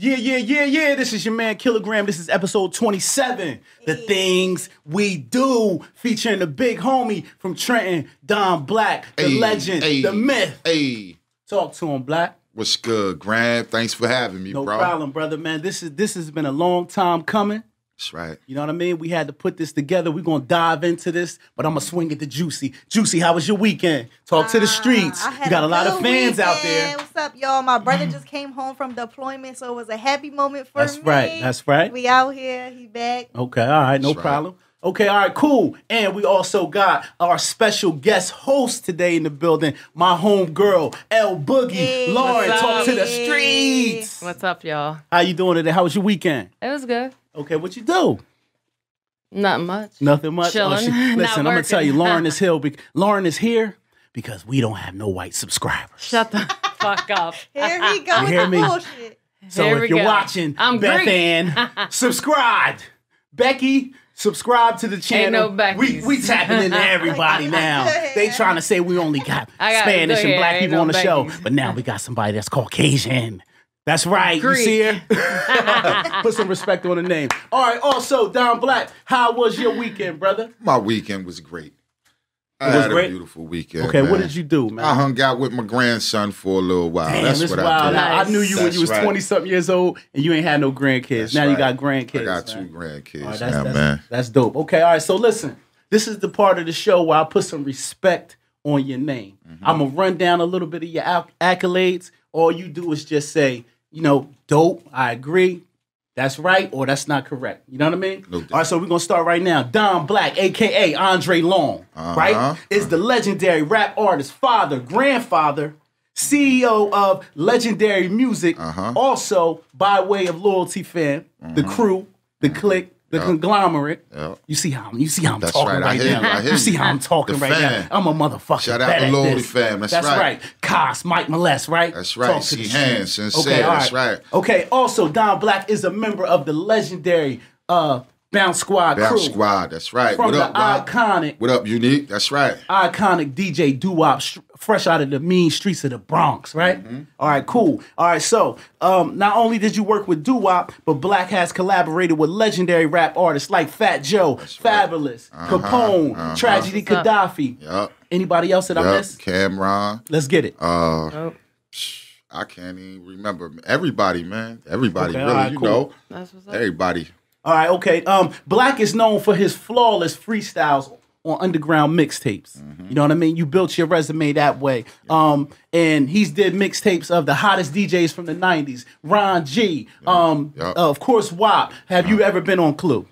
Yeah. This is your man Kilogram. This is episode 27. The Things We Do, featuring the big homie from Trenton, Don Blaq, the legend, the myth. Talk to him, Blaq. What's good, Grant? Thanks for having me, bro. No problem, brother, man. This has been a long time coming. That's right. You know what I mean? We had to put this together. We're going to dive into this, but I'm going to swing it to Juicy. Juicy, how was your weekend? Talk to the streets. You got a lot of fans out there. What's up, y'all? My brother just came home from deployment, so it was a happy moment for me. That's right. We out here. He back. Okay, all right. No problem. Okay, all right, cool. And we also got our special guest host today in the building, my home girl, L-BOOGIE. Hey, Lauren, talk to the streets. What's up, y'all? How you doing today? How was your weekend? It was good. Okay, what you do? Not much. Nothing much? Chilling. Listen, I'm going to tell you, Lauren is here because we don't have no white subscribers. Shut the fuck up. Here we go. You hear me? Bullshit. So if you're watching, Beth Ann, subscribe. Becky, subscribe to the channel. Ain't no Beckys. We tapping into everybody now. They trying to say we only got Spanish and black people on the show, but now we got somebody that's Caucasian. That's right. Greek. You see her? Put some respect on the name. All right. Also, Don Blaq, how was your weekend, brother? My weekend was great. I had a beautiful weekend. Okay, man. What did you do, man? I hung out with my grandson for a little while. Damn, that's what I did. Nice. I knew you when you was 20-something years old and you ain't had no grandkids. Now you got grandkids. I got 2 grandkids man. That's dope. Okay, all right. So listen, this is the part of the show where I put some respect on your name. I'm going to run down a little bit of your accolades. All you do is just say, dope, I agree. That's right, or that's not correct. You know what I mean? No all right, so we're going to start right now. Don Blaq, a.k.a. Andre Long, right, is the legendary rap artist, father, grandfather, CEO of Legendary Music, also by way of Loyalty Fam, the crew, the clique, the conglomerate. You see how I'm talking right now. You see how I'm talking right now. I'm a motherfucker. Shout out to Loyalty Fam. That's right. Cos, Mike Molest, right? That's right. See hands, sincere. That's right. Okay. Also, Don Blaq is a member of the legendary Bounce Squad crew. Bounce Squad. That's right. From what up, iconic. What up, Unique? That's right. Iconic DJ Doo-Wop, fresh out of the mean streets of the Bronx, right? All right, cool. All right, so not only did you work with Doo-Wop, but Blaq has collaborated with legendary rap artists like Fat Joe, FABOLOUS, Capone, Tragedy KHADIFI. Yep. Anybody else that I missed? Cameron. Let's get it. I can't even remember. Everybody, man. Everybody, okay, really, right, you cool. know. That's what's up. Everybody. All right, okay. Blaq is known for his flawless freestyles on underground mixtapes. You know what I mean? You built your resume that way. And he's did mixtapes of the hottest DJs from the 90s. Ron G. Of course, Y.B.N.L.P. Have you ever been on Clue?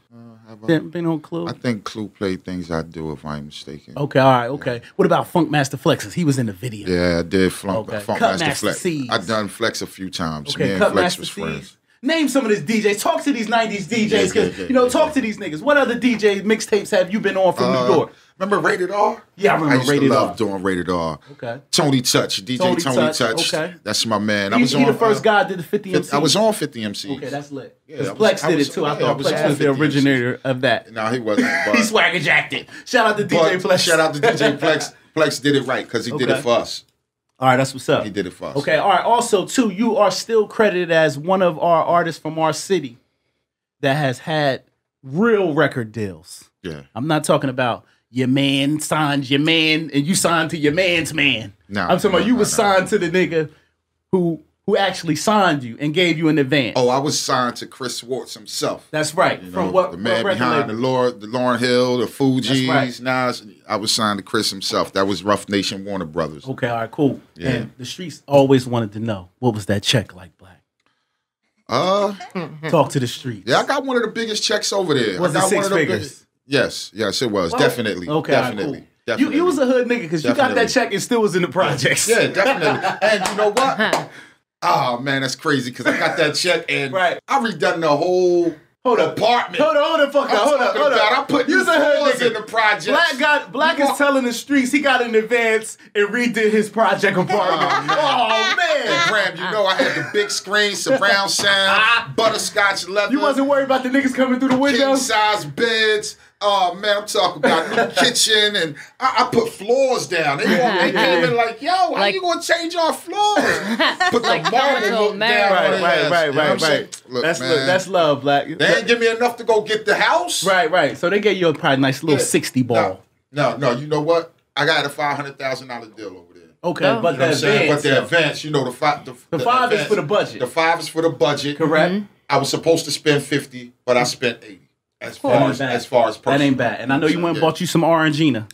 Been on Clue? I think Clue played Things I Do, if I'm mistaken. Okay, all right, okay. What about Funk Master Flexes? He was in the video. Yeah, I did Funk Master Flex. C's. I've done Flex a few times. Okay, Me and Cut Flex Master was C's. friends. Name some of these DJs. Talk to these 90s DJs. Talk to these niggas. What other DJ mixtapes have you been on from New York? Remember Rated R? Yeah, I remember Rated R. I used to love doing Rated R. Okay. Tony Touch, DJ Tony Touch. Okay. That's my man. He the first guy that did the 50 MC. I was on 50 MC. Okay, that's lit. Yeah, Plex did it too. I thought Plex was the originator of that. No, he wasn't. He swagger jacked it. Shout out to DJ Plex. Shout out to DJ Plex. Plex did it right because he did it for us. All right, that's what's up. He did it for us. Okay, all right. Also, too, you are still credited as one of our artists from our city that has had real record deals. Yeah. I'm not talking about your man signed your man and you signed to your man's man. No. I'm talking about you was signed to the nigga who actually signed you and gave you an advance. Oh, I was signed to Chris Swartz himself. That's right. From what the man behind the Lauryn Hill, the Fugees, right. Nas. I was signed to Chris himself. That was Rough Nation Warner Brothers. Okay, all right, cool. Yeah. And the streets always wanted to know, what was that check like, Blaq? Talk to the streets. Yeah, I got one of the biggest checks over there. Was it 6 figures? Yes, it was. Well, definitely. Okay, definitely. Cool. Definitely. You was a hood nigga because you got that check and still was in the projects. Yeah, definitely. And you know what? Oh, man, that's crazy because I got that check and I redone the whole apartment. Hold on, hold on. I put you floors in the project. Blaq is telling the streets he got in advance and redid his project apartment. Oh, man. And Graham, you know I had the big screen, surround sound, butterscotch leather. You wasn't worried about the niggas coming through the window? King size beds, Oh man, I'm talking about new kitchen, and I put floors down. They came in like, yo, how you gonna change our floors? Put Like the marble look down. Right. Look, That's love, Blaq. They ain't give me enough to go get the house. Right. So they gave you a probably nice little 60 ball. No. You know what? I got a $500,000 deal over there. Okay, but the advance. But the advance, you know, the 5 is for the budget. The 5 is for the budget. Correct. I was supposed to spend 50, but I spent 80. As far as personal. That ain't bad. And I know you went and bought you some Orangina.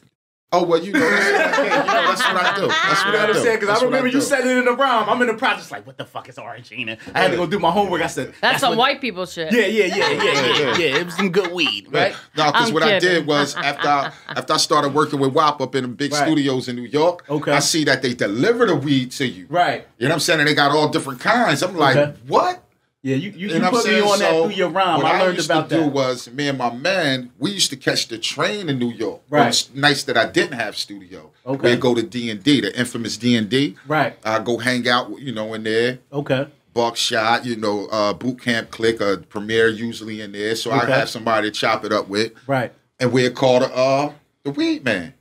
Oh, well, you know, that's what I do. That's what I do. Because I remember you said it in the rhyme. I'm in the project like, what the fuck is Orangina? I had to go do my homework. I said, that's some white people shit. Yeah. It was some good weed, right? No, because what I did was after I started working with Y.B.N.L.P up in the big studios in New York, I see that they deliver the weed to you. Right. You know what I'm saying? And they got all different kinds. I'm like, what? Yeah, you put me on that through your rhyme. I learned about that. What I used to do was, me and my man, we used to catch the train in New York. Right. It was nights that I didn't have studio. Okay. We'd go to D&D, the infamous D&D. Right. I'd go hang out, you know, in there. Okay. Buckshot, you know, boot camp click, a premiere usually in there. So I'd have somebody to chop it up with. Right. And we'd call the weed man.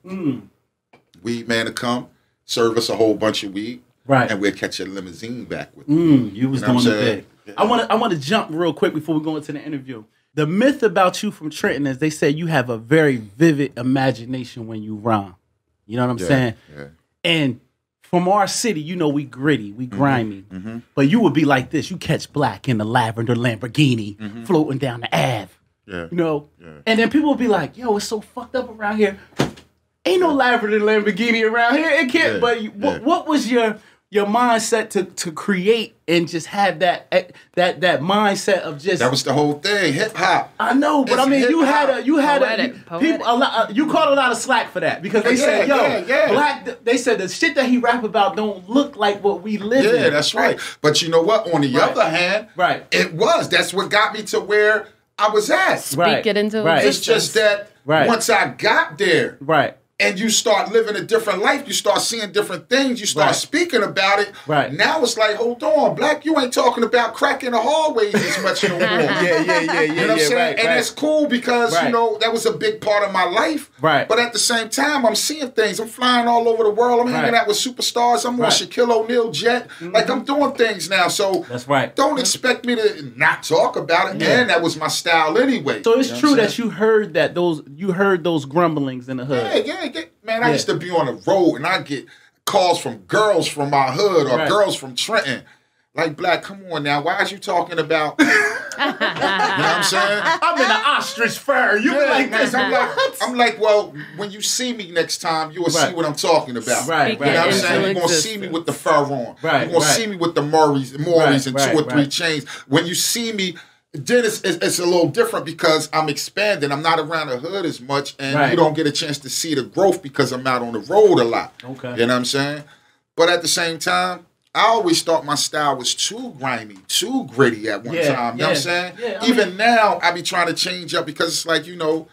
Weed man to come, serve us a whole bunch of weed. Right. And we'd catch a limousine back with You was doing the big. Yeah. I want to jump real quick before we go into the interview. The myth about you from Trenton is they say you have a very vivid imagination when you rhyme. You know what I'm saying? Yeah. And from our city, you know, we gritty, we grimy. But you would be like this. You catch Blaq in the lavender Lamborghini floating down the Ave. Yeah. You know? Yeah. And then people would be like, yo, it's so fucked up around here. Ain't no lavender Lamborghini around here. It can't. But what was your mindset to create and just have that mindset of just that was the whole thing, hip hop. I know, but I mean, you had people a lot. You caught a lot of slack for that because they said, Blaq. They said the shit that he rap about don't look like what we live in. Yeah, that's right. But you know what? On the other hand, it was. That's what got me to where I was at. Speak it into It's just that once I got there, and you start living a different life, you start seeing different things, you start speaking about it. Now it's like, hold on, Blaq, you ain't talking about crack in the hallways as much no more. Yeah. You know what I'm saying? And that's cool because, you know, that was a big part of my life. But at the same time, I'm seeing things. I'm flying all over the world. I'm hanging out with superstars. I'm on Shaquille O'Neal jet. Like, I'm doing things now. So don't expect me to not talk about it. And that was my style anyway. So it's true that you heard those grumblings in the hood. Yeah. Man, I used to be on the road and I get calls from girls from my hood or girls from Trenton. Like, Blaq, come on now. Why is you talking about... you know what I'm saying? I'm in an ostrich fur. You like this. I'm like, well, when you see me next time, you will see what I'm talking about. You know what I'm saying? You're going to see me with the fur on. You're going to see me with the Maury's and 2 or 3 chains. When you see me... Then it's a little different because I'm expanding. I'm not around the hood as much, and you don't get a chance to see the growth because I'm out on the road a lot. Okay. You know what I'm saying? But at the same time, I always thought my style was too grimy, too gritty at one time. You know what I'm saying? Yeah, Even now, I be trying to change up because it's like, you know,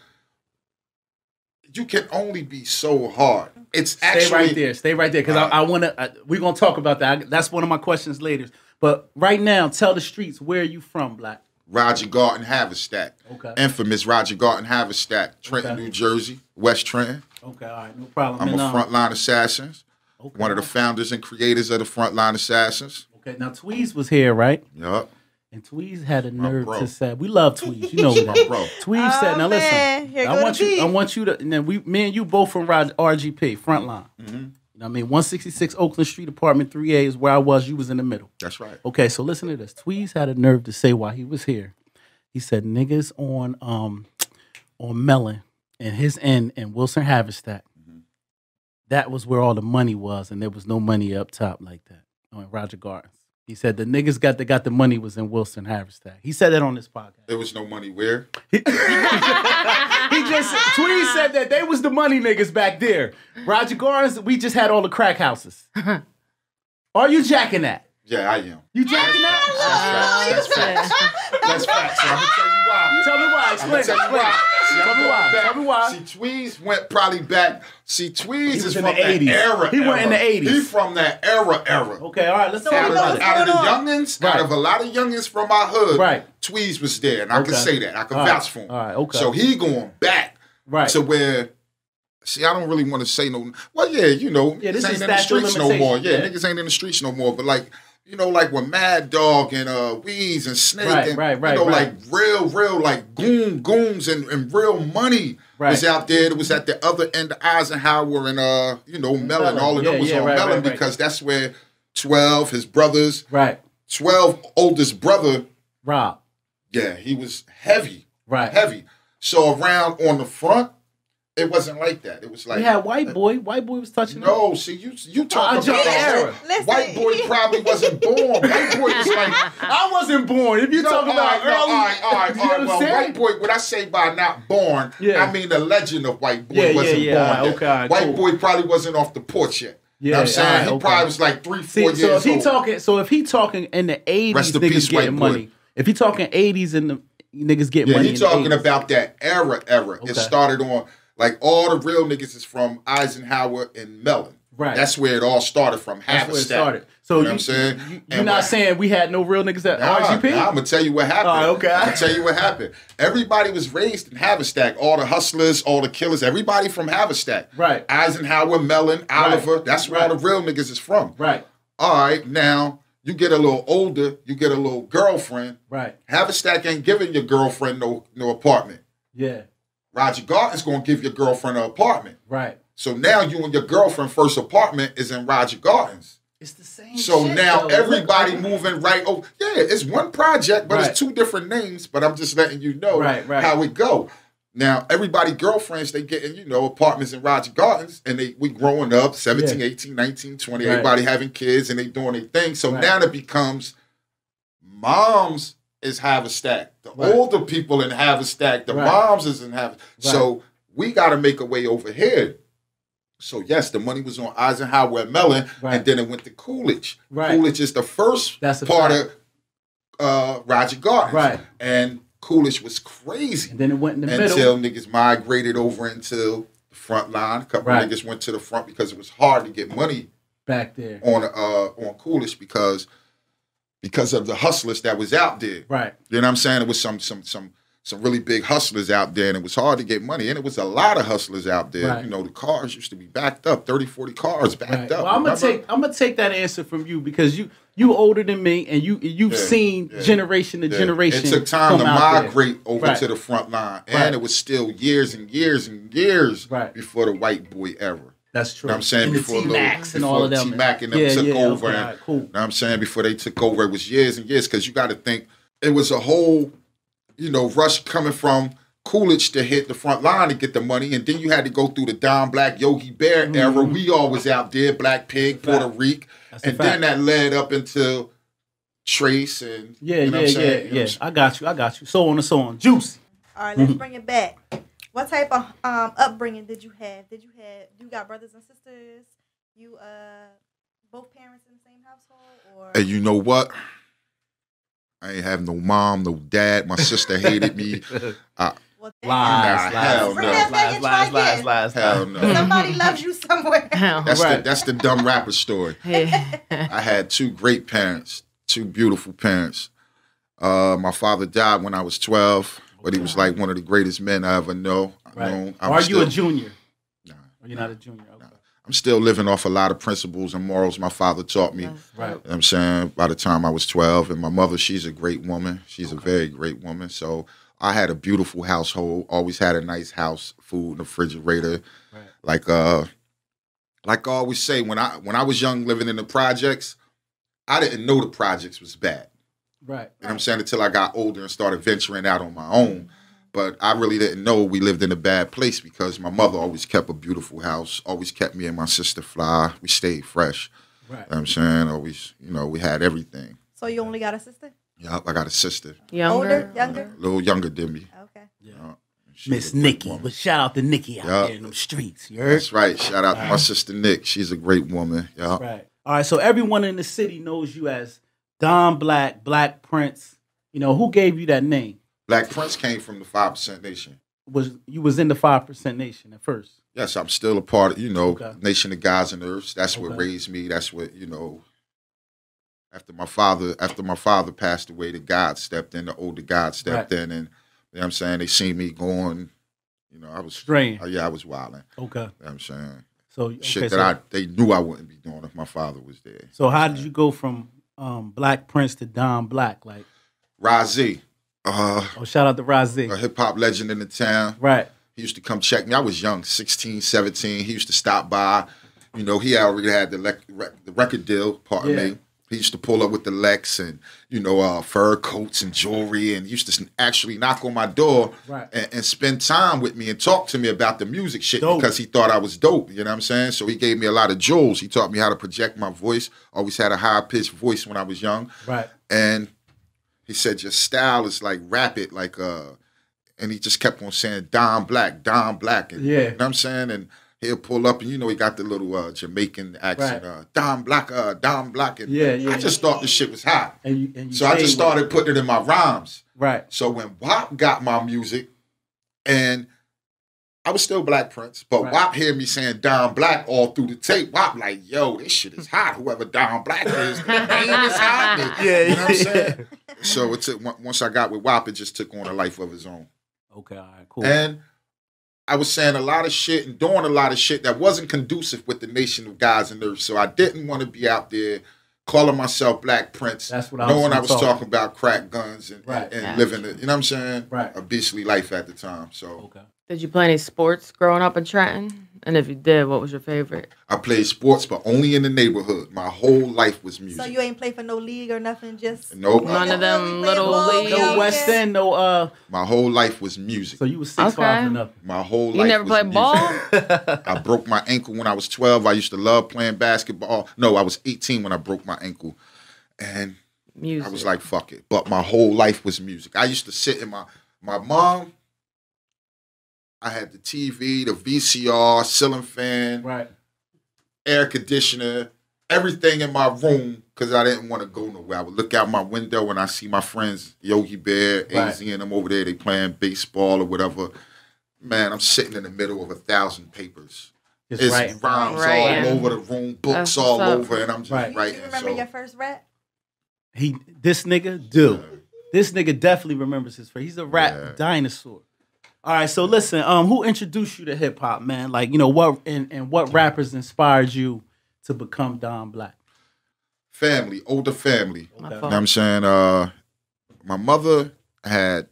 you can only be so hard. It's actually... Stay right there. Because I want to... we're going to talk about that. That's one of my questions later. But right now, tell the streets, where are you from, Blaq? Roger Garden Haverstack. Okay. Infamous Roger Garden Haverstack. Trenton, New Jersey. West Trenton. Okay, all right. No problem. I'm a Frontline Assassins. Okay. One of the founders and creators of the Frontline Assassins. Okay, now Tweez was here, right? Yup. And Tweez had a nerve to say, we love Tweez, you know that, bro. Tweez said, now listen, I want you to, and then me and you both from RGP, Frontline. I mean, 166 Oakland Street, apartment 3A is where I was. You was in the middle. That's right. Okay, so listen to this. Tweez had a nerve to say while he was here. He said niggas on Mellon and his end and Wilson Haverstack. That was where all the money was, and there was no money up top like that on Roger Gardens. He said the niggas got the money was in Wilson Haverstack. He said that on this podcast. There was no money where? Tweez said that they was the money niggas back there. Roger Gardens, we just had all the crack houses. Are you jacking that? Yeah, I am. You jacking that? That's facts. That's facts. So I'm gonna tell you why. Tell me why. Explain. Tell me why. See, Tweez went probably back. See, Tweez is from the 80s. Era. He went in the 80s. He from that era. Okay, all right. Let's talk about it. Out of the youngins, out of a lot of youngins from my hood, Tweez was there, and I can say that. I can vouch for him. All right, okay. So he going back. Right. To where, see, I don't really want to say no. Well, yeah, you know, this niggas is ain't in the streets no more. Yeah, yeah, niggas ain't in the streets no more. But like, you know, like when Mad Dog and Weez and Snake and you know, like real like goons and real money was out there. It was at the other end of Eisenhower and you know, Mellon. All of them was on Mellon because that's where 12, his brothers, 12 oldest brother, Rob. Yeah, he was heavy. Right. Heavy. So around on the front, it wasn't like that. It was like we had White Boy. White Boy was touching. No, see you talking about era. White Boy probably wasn't born. White Boy was like I wasn't born. If you talking about early, all right. Well, White Boy. What I say by not born, I mean the legend of White Boy wasn't born yet. Okay, White Boy probably wasn't off the porch yet. Yeah, you know what I'm saying? He probably was like 3-4 years old. If he talking in the 80s, niggas getting money. If he talking 80s and the niggas getting money, he talking about that era. It started on. Like, all the real niggas is from Eisenhower and Mellon. Right. That's where it all started from. That's where it started. So you know what I'm saying? You're not saying we had no real niggas at RGP? Nah, I'm going to tell you what happened. Okay. I'm going to tell you what happened. Everybody was raised in Haverstack. All the hustlers, all the killers, everybody from Haverstack. Right. Eisenhower, Mellon, Oliver. That's where all the real niggas is from. Right. All right, now, you get a little older, you get a little girlfriend. Right. Haverstack ain't giving your girlfriend no apartment. Yeah. Roger Garden's going to give your girlfriend an apartment. Right. So now you and your girlfriend first apartment is in Roger Gardens. It's the same So shit, now though. everybody moving right over. Yeah, it's one project, but it's two different names. But I'm just letting you know how it go. Now, everybody girlfriends, they getting, you know, apartments in Roger Gardens. And we growing up, 17, 18, 19, 20. Everybody having kids and they doing their thing. So now it becomes moms is Haverstack. The older people in Haverstack, the moms is in Haverstack. So we got to make a way over here. So yes, the money was on Eisenhower and Mellon, and then it went to Coolidge. Coolidge is the first part of Roger Gardens. And Coolidge was crazy. And then it went in the middle. Until niggas migrated over into the front line. A couple of niggas went to the front because it was hard to get money back there on Coolidge because of the hustlers that was out there. Right. You know what I'm saying? It was some really big hustlers out there, and it was hard to get money. And it was a lot of hustlers out there. Right. You know, the cars used to be backed up, 30, 40 cars backed up. Well, I'm gonna take that answer from you because you older than me and you've seen generation to generation. It took time to migrate over to the front line. And it was still years and years and years before the white boy era. That's true. You know what I'm saying? And before T-Max and all of them. T-Mac and them took over. Okay, and, cool. You know what I'm saying? Before they took over, it was years and years because you got to think it was a whole, you know, rush coming from Coolidge to hit the front line to get the money. And then you had to go through the Don Blaq, Yogi Bear era. We all was out there, Black Pig, Puerto Rico. And then that led up into Trace and you know what I'm saying? I got you. So on and so on. Juicy. All right, let's bring it back. What type of upbringing did you have? You got brothers and sisters? You both parents in the same household? Or hey, you know what? I ain't have no mom, no dad. My sister hated me. Lies. Hell no. Somebody loves you somewhere. That's the dumb rapper story. I had two great parents, two beautiful parents. My father died when I was 12, but he was like one of the greatest men I ever know. Are you a junior? Nah. Or you're not a junior? Okay. Nah. I'm still living off a lot of principles and morals my father taught me. Right. You know what I'm saying? By the time I was 12. And my mother, she's a great woman. She's a very great woman. So I had a beautiful household, always had a nice house, food in the refrigerator. Right. Like I always say, when I was young living in the projects, I didn't know the projects was bad. Right. You know what I'm saying? Until I got older and started venturing out on my own. But I really didn't know we lived in a bad place because my mother always kept a beautiful house, always kept me and my sister fly. We stayed fresh. Right. You know what I'm saying? Always, you know, we had everything. So you only got a sister? Yep, I got a sister. Older? Younger? A little younger than me. Okay. Miss Nikki. But shout out to Nikki out there in them streets. You heard? That's right. Shout out to my sister Nick. She's a great woman. That's right. All right, so everyone in the city knows you as Don Blaq, Black Prince. You know, who gave you that name? Black Prince came from the 5% Nation. You was in the 5% Nation at first? Yes, I'm still a part of, you know, Nation of Gods and Earths. That's what raised me. That's what, you know, after my father passed away, the God stepped in, the older God stepped in, and you know what I'm saying, they seen me going You know, I was straying. Yeah, I was wilding. Okay. You know what I'm saying? So shit that they knew I wouldn't be doing if my father was there. So how did you go from Black Prince to Don Blaq? Like Razzie. Shout out to Razzie. A hip-hop legend in the town. Right. He used to come check me. I was young, 16, 17. He used to stop by. You know, he already had the record deal, pardon me. He used to pull up with the Lex and, you know, fur coats and jewelry, and he used to actually knock on my door and spend time with me and talk to me about the music shit because he thought I was dope, you know what I'm saying? So he gave me a lot of jewels. He taught me how to project my voice. Always had a high-pitched voice when I was young. Right. And he said, your style is like rapid, like, and he just kept on saying, Don Blaq, Don Blaq. And, you know what I'm saying? And he'll pull up, and you know he got the little Jamaican accent, Don Blaq, Don Blaq. And I just thought this shit was hot. So I just started putting it in my rhymes. Right. So when W.A.P got my music, and I was still Black Prince, but W.A.P heard me saying Don Blaq all through the tape. W.A.P like, yo, this shit is hot. Whoever Don Blaq is, the name is hot. You know what I'm saying? So it took, once I got with W.A.P, it just took on a life of its own. Okay, all right, cool. And I was saying a lot of shit and doing a lot of shit that wasn't conducive with the nation of guys and nerds. So I didn't want to be out there calling myself Black Prince, That's what knowing I was talking about crack guns and living it, you know what I'm saying? Right. A beastly life at the time. So Did you play any sports growing up in Trenton? And if you did, what was your favorite? I played sports, but only in the neighborhood. My whole life was music. So you ain't play for no league or nothing, just nope. None of them little leagues. No West End, no My whole life was music. So you was 6'5" and up. My whole life. You never was played music. ball? I broke my ankle when I was 12. I used to love playing basketball. No, I was 18 when I broke my ankle. And music. I was like, fuck it. But my whole life was music. I used to sit in my mom, I had the TV, the VCR, ceiling fan, air conditioner, everything in my room because I didn't want to go nowhere. I would look out my window and I see my friends, Yogi Bear, AZ and them over there. They playing baseball or whatever. Man, I'm sitting in the middle of 1,000 papers. Just it's writing. rhymes all over the room, books all over, and I'm just writing. Do you remember your first rap? This nigga definitely remembers his first. He's a rap dinosaur. All right, so listen, who introduced you to hip hop, man? Like, you know, what rappers inspired you to become Don Blaq? Family, older family. Okay. You know what I'm saying? My mother had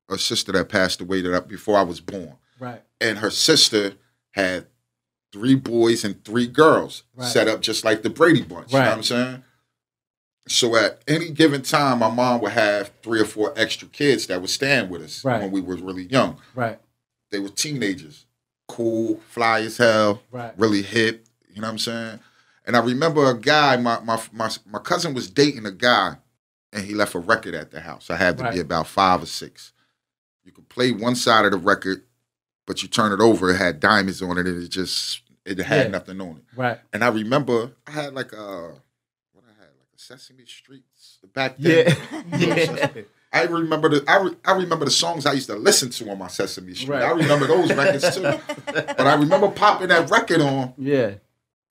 a sister that passed away before I was born. Right. And her sister had 3 boys and 3 girls set up just like the Brady Bunch. You know what I'm saying? So at any given time, my mom would have 3 or 4 extra kids that would stand with us when we were really young. Right. They were teenagers, cool, fly as hell, really hip. You know what I'm saying? And I remember a guy, my cousin was dating a guy, and he left a record at the house. I had to be about 5 or 6. You could play one side of the record, but you turn it over, it had diamonds on it, and it had nothing on it. Right. And I remember I had like Sesame Streets back then. Yeah. I remember the songs I used to listen to on my Sesame Street. I remember those records too. But I remember popping that record on. Yeah.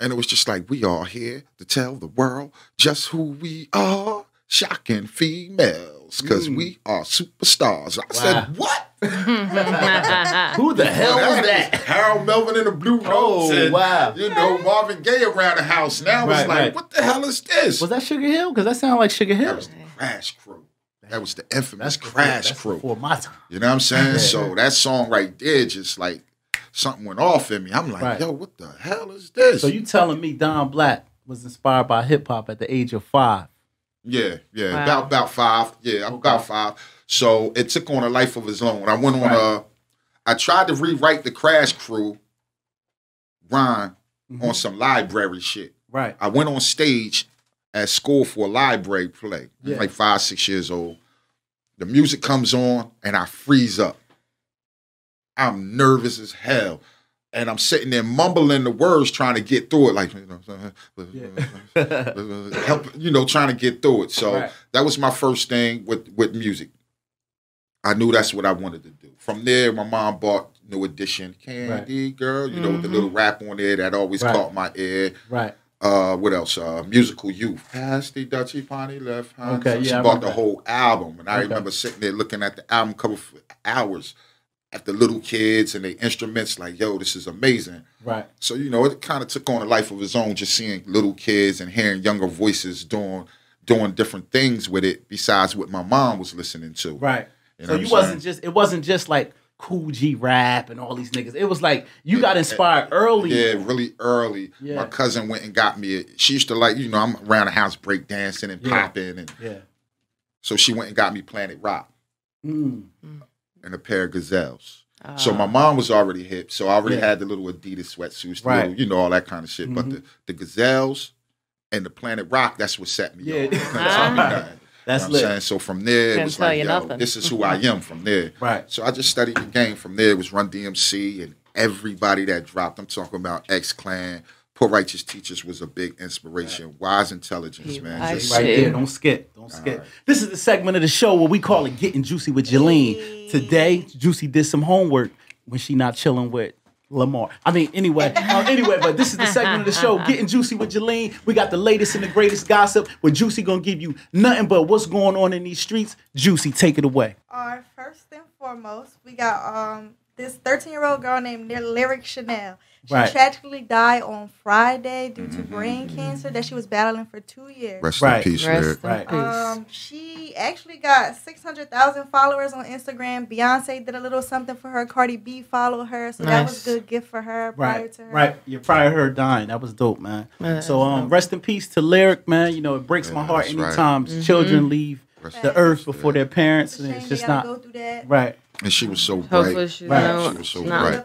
And it was just like, we are here to tell the world just who we are. Shocking females, because we are superstars. I said, what? Who the hell was that? Harold Melvin and the Blue Notes. And, you know, Marvin Gaye around the house. Now it's like, what the hell is this? Was that Sugar Hill? Because that sounded like Sugar Hill. That was the Crash Crew. That was the infamous Crash Crew. Before my time. You know what I'm saying? So that song right there, just like something went off in me. I'm like, yo, what the hell is this? So you telling me Don Blaq was inspired by hip hop at the age of 5? Yeah. About 5. Yeah, about 5. So it took on a life of its own. I went on I tried to rewrite the Crash Crew rhyme on some library shit. Right. I went on stage at school for a library play. I was like 5, 6 years old. The music comes on and I freeze up. I'm nervous as hell. And I'm sitting there mumbling the words, trying to get through it, like, trying to get through it. So that was my first thing with music. I knew that's what I wanted to do. From there, my mom bought New Edition, Candy Girl, you know, with the little rap on there that always caught my ear. Right. What else? Musical Youth. Pass the Dutchie Pony left hand. Okay, she bought the whole album. And I remember sitting there looking at the album cover for hours. at the little kids and their instruments, like, yo, this is amazing. Right. So, you know, it kind of took on a life of its own, just seeing little kids and hearing younger voices doing different things with it besides what my mom was listening to. Right. You know so it wasn't just like Cool G rap and all these niggas. It was like you got inspired early. Yeah, really early. Yeah. My cousin went and got me she used to like, you know, I'm around the house break dancing and popping and so she went and got me Planet Rock and a pair of Gazelles. So my mom was already hip, so I already had the little Adidas sweatsuits, little, you know, all that kind of shit. But the Gazelles and the Planet Rock, that's what set me off. That's lit. Saying? So from there, it was like, yo, this is who I am from there. Right. So I just studied the game. From there, it was Run DMC and everybody that dropped. I'm talking about X-Clan. Poor Righteous Teachers was a big inspiration. Wise Intelligence, man. Just right there. Don't skip. Don't skip. Right. This is the segment of the show where we call it Getting Juicy with JALEEN. Today, Juicy did some homework when she not chilling with Lamar. I mean, anyway, but this is the segment of the show, Getting Juicy with JALEEN. We got the latest and the greatest gossip, where Juicy gonna give you nothing but what's going on in these streets. Juicy, take it away. First and foremost, we got this 13-year-old girl named Lyric Chanel. She tragically died on Friday due to brain cancer that she was battling for 2 years. Rest in peace, Lyric. She actually got 600,000 followers on Instagram. Beyonce did a little something for her. Cardi B followed her. So that was a good gift for her prior to her. Right. Yeah, prior to her dying. That was dope, man. So rest in peace to Lyric, man. You know, it breaks my heart anytime children leave the earth before their parents. And it's just not. Go through that. Right. And she was so bright. Hopefully she was so bright.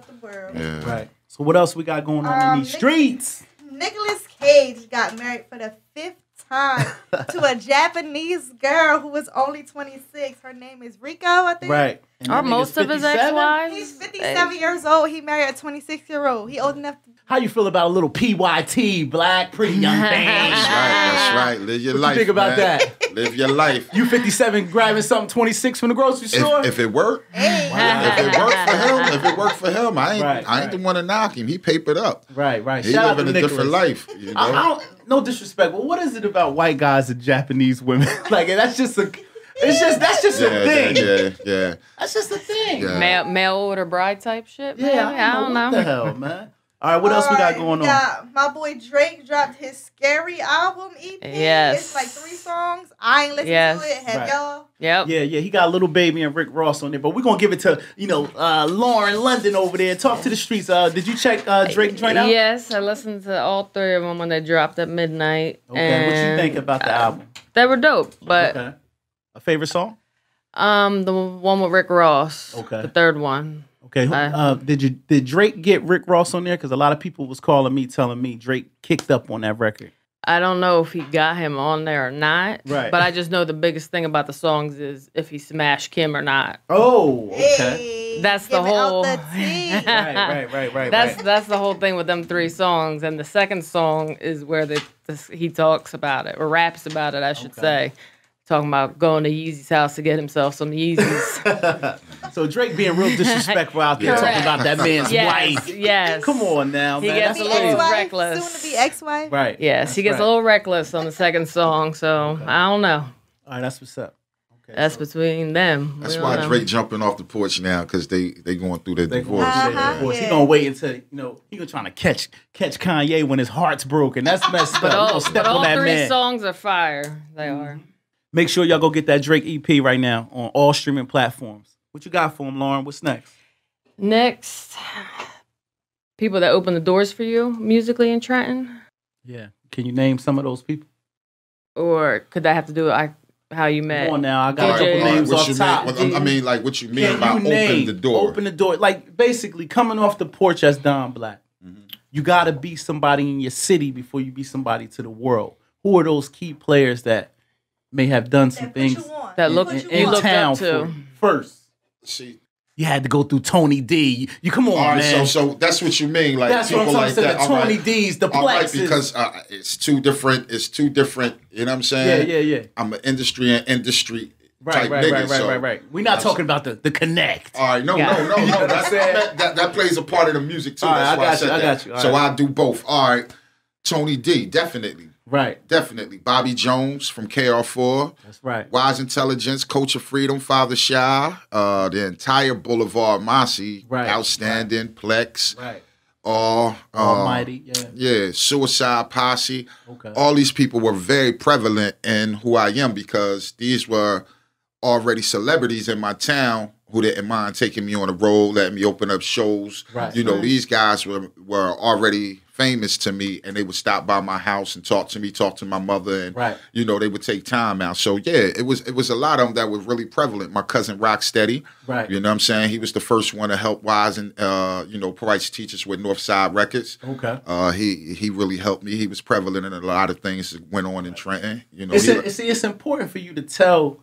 Yeah. Right. So what else we got going on in these streets? Nicolas Cage got married for the 5th time to a Japanese girl who was only 26. Her name is Rico, I think. Right. Are most of his ex-wives? He's 57 years old. He married a 26-year-old. He old enough to... How you feel about a little PYT, Black, pretty young thing? That's right. Live your life, What you think about that? Live your life. You 57 grabbing something 26 from the grocery store? If it worked. If it worked for him, I ain't the one to knock him. He papered up. Right. He living a different life. You know? I don't, no disrespect, but what is it about white guys and Japanese women? Like, that's just a... that's just a thing. Yeah. That's just a thing. Yeah. Mail order bride type shit. Yeah, I don't know. What the hell, man? All right, what else we got going on? My boy Drake dropped his Scary album EP. Yes. It's like 3 songs. I ain't listened to it. Have y'all? Yep. Yeah. He got Little Baby and Rick Ross on there, but we're going to give it to, Lauren London over there. Talk to the streets. Did you check Drake joint out? Yes, I listened to all 3 of them when they dropped at midnight. Okay, what you think about the album? They were dope, but... Okay. A favorite song? The one with Rick Ross. Okay. The 3rd one. Okay. Did Drake get Rick Ross on there? Because a lot of people was calling me, telling me Drake kicked up on that record. I don't know if he got him on there or not. Right. But I just know the biggest thing about the songs is if he smashed Kim or not. Oh, okay. Hey, that's the whole. Right. That's the whole thing with them 3 songs, and the 2nd song is where he talks about it or raps about it, I should say. Talking about going to Yeezy's house to get himself some Yeezys. So Drake being real disrespectful out there talking about that man's wife. Yes. Come on now, man. He gets a little reckless. Soon to be ex-wife. Right. Yes, he gets a little reckless on the 2nd song, so I don't know. All right, that's what's up. Okay, that's between them. That's why Drake jumping off the porch now, because they going through their divorce. He gonna wait until he gonna trying to catch Kanye when his heart's broken. That's messed up. But all 3 man. songs are fire. They are. Make sure y'all go get that Drake EP right now on all streaming platforms. What you got for him, Lauren? What's next? Next, people that open the doors for you musically in Trenton. Yeah. Can you name some of those people? Or could that have to do with how you met? Come on now. I got a couple names off top. I mean, like, what you mean by open the door? Open the door. Like, basically, coming off the porch as Don Blaq. Mm-hmm. You got to be somebody in your city before you be somebody to the world. Who are those key players that may have done some things that you looked up to first? See, you had to go through Tony D. You come on, all right, man. So that's what you mean, like that's people what I'm saying. like that. The Tony D's, the Blaqs, because it's two different. It's 2 different. You know what I'm saying? Yeah. I'm an industry type nigga. Right. We're not talking about the connect. All right, no. That plays a part of the music too. That's why I said that. I got you. So I do both. All right, Tony D, definitely. Right. Definitely. Bobby Jones from KR4. That's right. Wise Intelligence, Coach of Freedom, Father Shy, the entire Boulevard Mossy, outstanding, Plex. Right. Almighty, yeah, Suicide Posse. Okay. All these people were very prevalent in who I am because these were already celebrities in my town who didn't mind taking me on the road, letting me open up shows. Right. You know, these guys were already famous to me, and they would stop by my house and talk to me, talk to my mother, and you know, they would take time out. So yeah, it was a lot of them that were really prevalent. My cousin Rocksteady, you know what I'm saying? He was the first one to help Wise and you know, Price Teachers with Northside Records. Okay. He really helped me. He was prevalent in a lot of things that went on in Trenton. You know, it's important for you to tell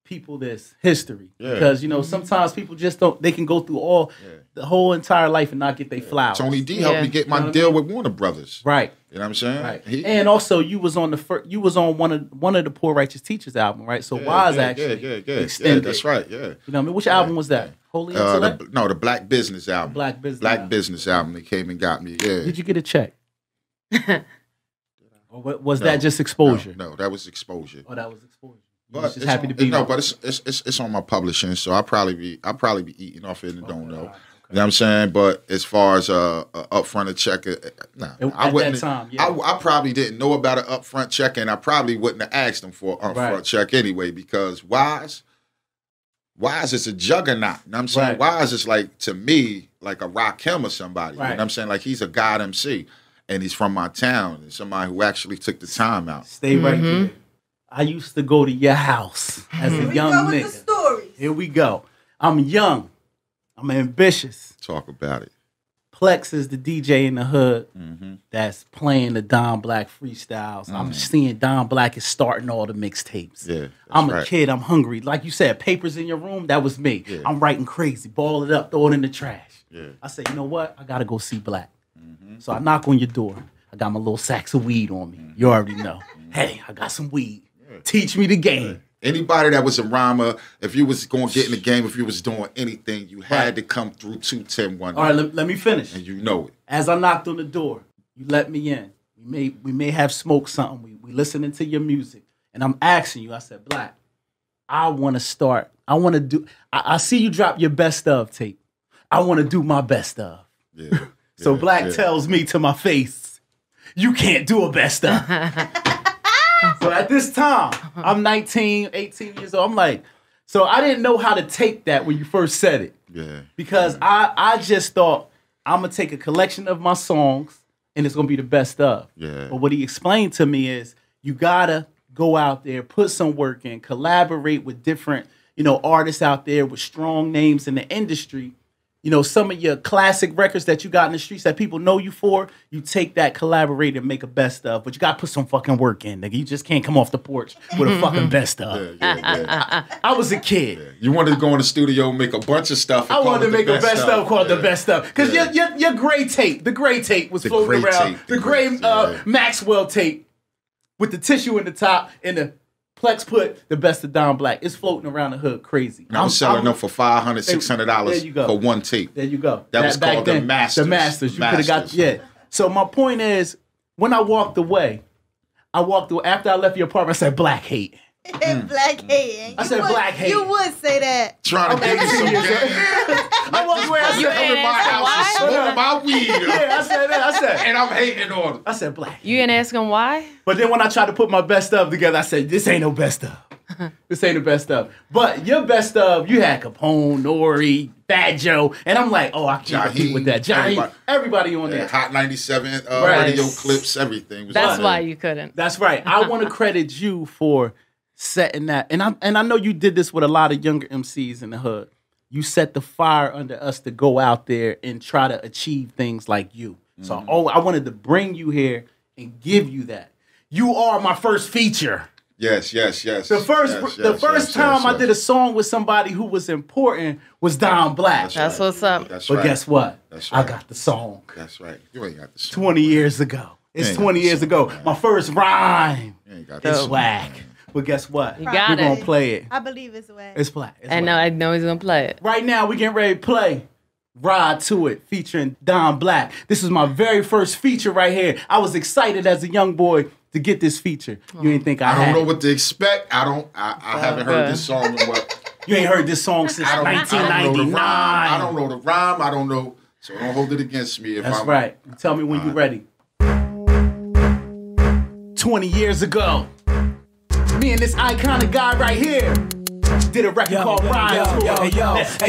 people this history because you know sometimes people just don't. They can go through the whole entire life and not get their flowers. Tony D helped me get my deal with Warner Brothers. Right. You know what I'm saying? Right. And also you was on one of the Poor Righteous Teachers album, right? So Wise actually extended. That's right. Yeah. You know what I mean? Which album was that? Holy Intellect? The Black Business album. Black Business album. They came and got me. Yeah. Did you get a check? Or was that just exposure? No, that was exposure. Oh, that was exposure. But just happy to be but it's on my publishing, so I'll probably be eating off it and don't know. Okay. You know what I'm saying? But as far as upfront a check, I wouldn't. I probably didn't know about an upfront check, and I probably wouldn't have asked them for an upfront check anyway because Wise is a juggernaut. You know what I'm saying? Wise is like, to me, like a Rakim or somebody. You know what I'm saying? Like he's a God MC, and he's from my town, and somebody who actually took the time out. Stay right there. I used to go to your house as a young nigga. With the stories. Here we go. I'm young. I'm ambitious. Talk about it. Plex is the DJ in the hood that's playing the Don Blaq freestyles. I'm seeing Don Blaq is starting all the mixtapes. Yeah, I'm a kid. I'm hungry. Like you said, papers in your room, that was me. Yeah. I'm writing crazy. Ball it up, throw it in the trash. Yeah. I said, you know what? I got to go see Blaq. So I knock on your door. I got my little sacks of weed on me. You already know. Hey, I got some weed. Teach me the game. Anybody that was a rhymer, if you was going to get in the game, if you was doing anything, you had to come through 210 All right, let me finish. And you know it. As I knocked on the door, you let me in. We may have smoked something. We listening to your music. And I'm asking you, I said, Blaq, I want to start. I want to do, I see you drop your best of tape. I want to do my best of. Yeah. So Blaq tells me to my face, you can't do a best of. So at this time, I'm 19, 18 years old. I'm like, so I didn't know how to take that when you first said it. Yeah. Because I just thought I'm going to take a collection of my songs and it's going to be the best of. Yeah. But what he explained to me is you got to go out there, put some work in, collaborate with different, you know, artists out there with strong names in the industry. You know, some of your classic records that you got in the streets that people know you for, you take that, collaborate, and make a best of. But you got to put some fucking work in, nigga. You just can't come off the porch with a fucking best of. I was a kid. Yeah. You wanted to go in the studio and make a bunch of stuff. I wanted to make a best of called the best of. Because your gray tape, the gray tape was floating around. The gray Maxwell tape with the tissue in the top and the Plex put the best of Don Blaq. It's floating around the hood crazy. I'm selling them for $500, $600 for one tape. There you go. That was called the Masters. The Masters. You could have got, So my point is, when I walked away, after I left your apartment, I said, Blaq hate. Blaq hate. I said Blaq hate. You would say that. Trying to get you some game. I walked away. I said, I'm in my house smoking my weed. Yeah, I said that. I said, and I'm hating on him. I said Blaq. You didn't ask him why? But then when I tried to put my best of together, I said, this ain't no best of. This ain't the best of. But your best of, you had Capone, Nori, Fat Joe, and I'm like, oh, I can't compete with that. Everybody on there. Hot 97, radio clips, everything. That's why you couldn't. That's right. I want to credit you for setting that. And I know you did this with a lot of younger MCs in the hood. You set the fire under us to go out there and try to achieve things like you. So I wanted to bring you here and give you that. You are my first feature. Yes. The first time I did a song with somebody who was important was Don Blaq. That's what's up. But guess what? I got the song. That's right. You ain't got the song. 20 years ago. It's 20 years ago. Man. My first rhyme. You ain't got it's whack. But guess what? You got We're going to play it. I believe it's whack. It's whack. I know he's going to play it. Right now, we getting ready to play Ride to It featuring Don Blaq. This is my very first feature right here. I was excited as a young boy to get this feature? You ain't think I don't know what to expect. I haven't heard this song in what? You ain't heard this song since 1999. I don't know the rhyme. I don't know. So don't hold it against me. That's right. Tell me when you're ready. 20 years ago, me and this iconic guy right here did a record called Ride to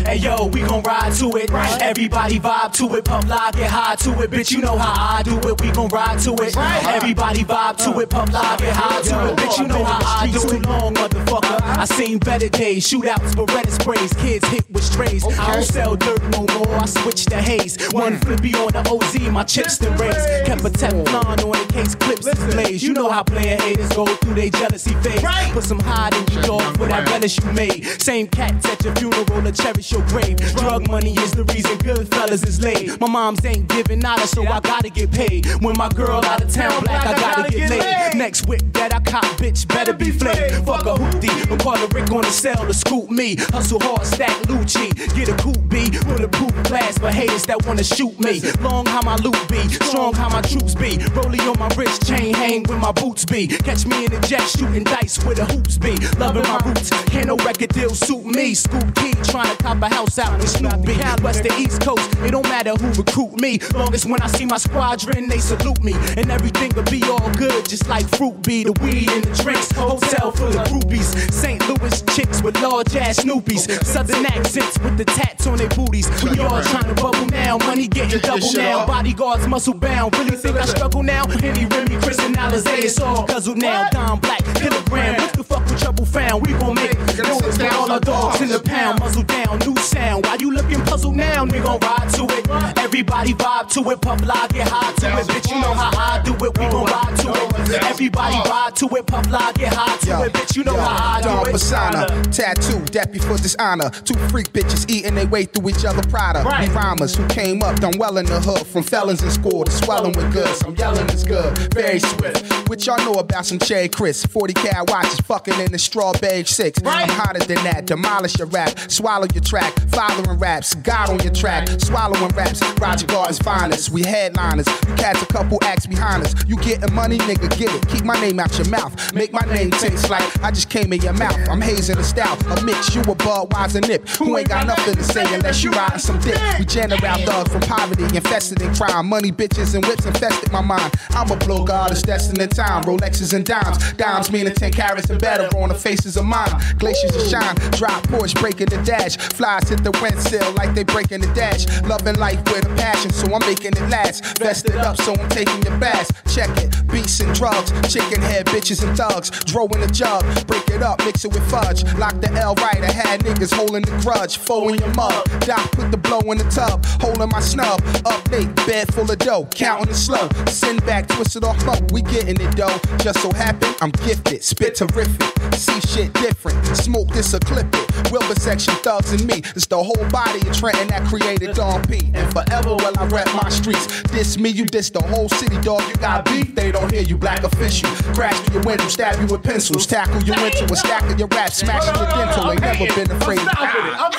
Hey yo, we gon' ride to it. Right. Everybody vibe to it, pump live, get high to it. Bitch, you know how I do it, we gon' ride to it. Right. Everybody vibe to it, pump live, get high to it. Bitch, you know how I do it. Long motherfucker, I seen better days. Shootouts, Beretta sprays, kids hit with strays. I don't sell dirt no more, I switch to haze. One flippy on the OZ, my chips then raised. Kept a Teflon on in case clips is blaze. You know how player haters go through they jealousy phase. Put some hide in your dog for that relish you made. Same cats at your funeral to cherish your grave. Drug money is the reason Goodfellas is laid. My moms ain't giving nada, so I gotta get paid. When my girl out of town, Blaq, I gotta get laid. Next whip that I cop, bitch, better be flayed. Fuck a hoopty, but call a Rick on the cell to scoop me. Hustle hard, stack Lucci, get a coupe B. Bulletproof glass for haters that wanna shoot me. Long how my loot be, strong how my troops be. Rollie on my wrist, chain hang with my boots be. Catch me in the jet, shooting dice with the hoops be. Loving my roots, can't no record deal suit me. Scoop key, trying to cop a house out with Snoopy. West to East Coast, it don't matter who recruit me. Long as when I see my squadron, they salute me. And everything will be all good, just like fruit be. The weed and the drinks, hotel full of groupies. St. Louis chicks with large ass Snoopies. Southern accents with the tats on their booties. We all trying to bubble now, money getting double now. Bodyguards muscle bound, really think I struggle now? Henny, Remy, Chris, and Alizé, it's all guzzled now. Don Black, kilogram, what the fuck with trouble found? We gon' make noise for all our dogs in the pound. Muzzle down, new sound. Why you looking puzzled now? We gon' ride to it. Everybody vibe to it. Puff live, get high to it. Bitch, you know how I do it. We gon' ride to it. Everybody vibe to it. Puff live, get high to it. Bitch, you know how I do it. Persona, tattoo, that before dishonor. Two freak bitches eating their way through each other Prada. We rhymers who came up, done well in the hood. From felons in school to swelling with goods. I'm yelling it's good, very swift. What y'all know about some Cherry Chris? 40 cat watches, fucking in the straw beige 6. I'm hotter than that, demolish your rap, swallow your track, following raps, God on your track, swallowing raps, Roger Garden's finest, we headliners, you catch a couple acts behind us, you getting money, nigga, get it, keep my name out your mouth, make my name taste like I just came in your mouth, I'm hazing the style, a mix, you a Budweiser nip, who ain't got nothing to say unless you riding some dick, we generate thugs from poverty, infested in crime, money, bitches, and whips infested my mind, I'm a blow artist destined in time, Rolexes and dimes meaning 10 carats and better on the faces of mine, glaciers to shine, drop Porsche breaking the dash, flies hit the windsill like they breaking the dash, loving life with a passion, so I'm making it last, vested up, so I'm taking your bass, check it, beats and drugs, chicken head bitches and thugs, dro in the jug, break it up, mix it with fudge, lock the L right, I had niggas holding the grudge, foe in your mug, Doc put the blow in the tub, holding my snub, up late, bed full of dough, counting it slow, send back, twist it off low, we getting it though, just so happen, I'm gifted, spit terrific, see shit different, smoke this or clip it, Wilbur section thugs and me, it's the whole body of Trenton that created Don P, and forever will I rap my streets, diss me, you diss the whole city, dog, you got beef, they don't hear you, Black official, crash through your window, stab you with pencils, tackle you into a stack of your rap, smash your dental, ain't never been afraid. I'm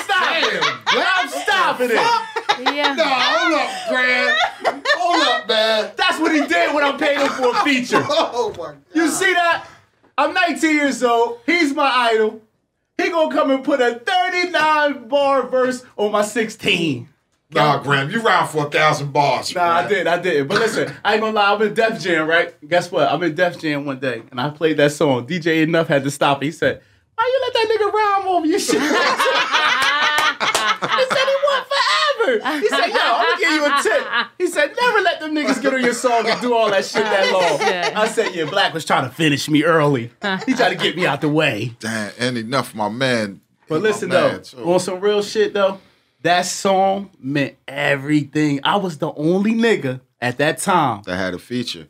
stopping it. Yeah. No, hold up, Grant. Hold up, man. That's what he did when I paid him for a feature. Oh my God. You see that? I'm 19 years old. He's my idol. He gonna come and put a 39 bar verse on my 16. Nah, Graham, you rhymed for 1,000 bars. Nah, man. I did. But listen, I ain't gonna lie, I'm in Def Jam, right? Guess what? I'm in Def Jam one day, and I played that song. DJ Enough had to stop it. He said, why you let that nigga rhyme over your shit? He said he won forever. He said, yo, I'm gonna give you a tip. He said, never let them niggas get on your song and do all that shit that long. I said, yeah, Blaq was trying to finish me early. He tried to get me out the way. Damn, and enough, my man. But listen, though, on some real shit, though, that song meant everything. I was the only nigga at that time that had a feature.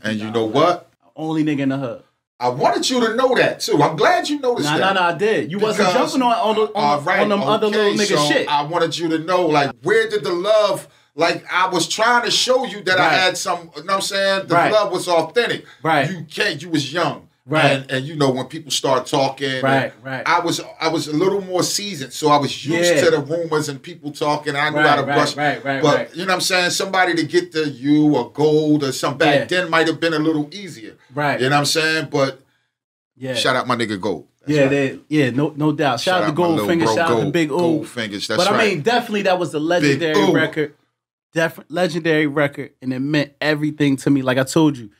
And you know what? Only nigga in the hood. I wanted you to know that, too. I'm glad you noticed that. No, I did. You wasn't jumping on them other little nigga shit. I wanted you to know, like, where did the love... Like, I was trying to show you that I had some... You know what I'm saying? The love was authentic. Right. You was young. Right. And you know, when people start talking, right. I was a little more seasoned, so I was used to the rumors and people talking. I knew how to brush. But you know what I'm saying? Somebody to get the U or gold or something back then might have been a little easier. Right. You know what I'm saying? But shout out my nigga Gold. No doubt. Shout out to Goldfinger, shout out to Big O. Goldfingers, that's right. But I mean, definitely that was a legendary record. Legendary record, and it meant everything to me. Like I told you,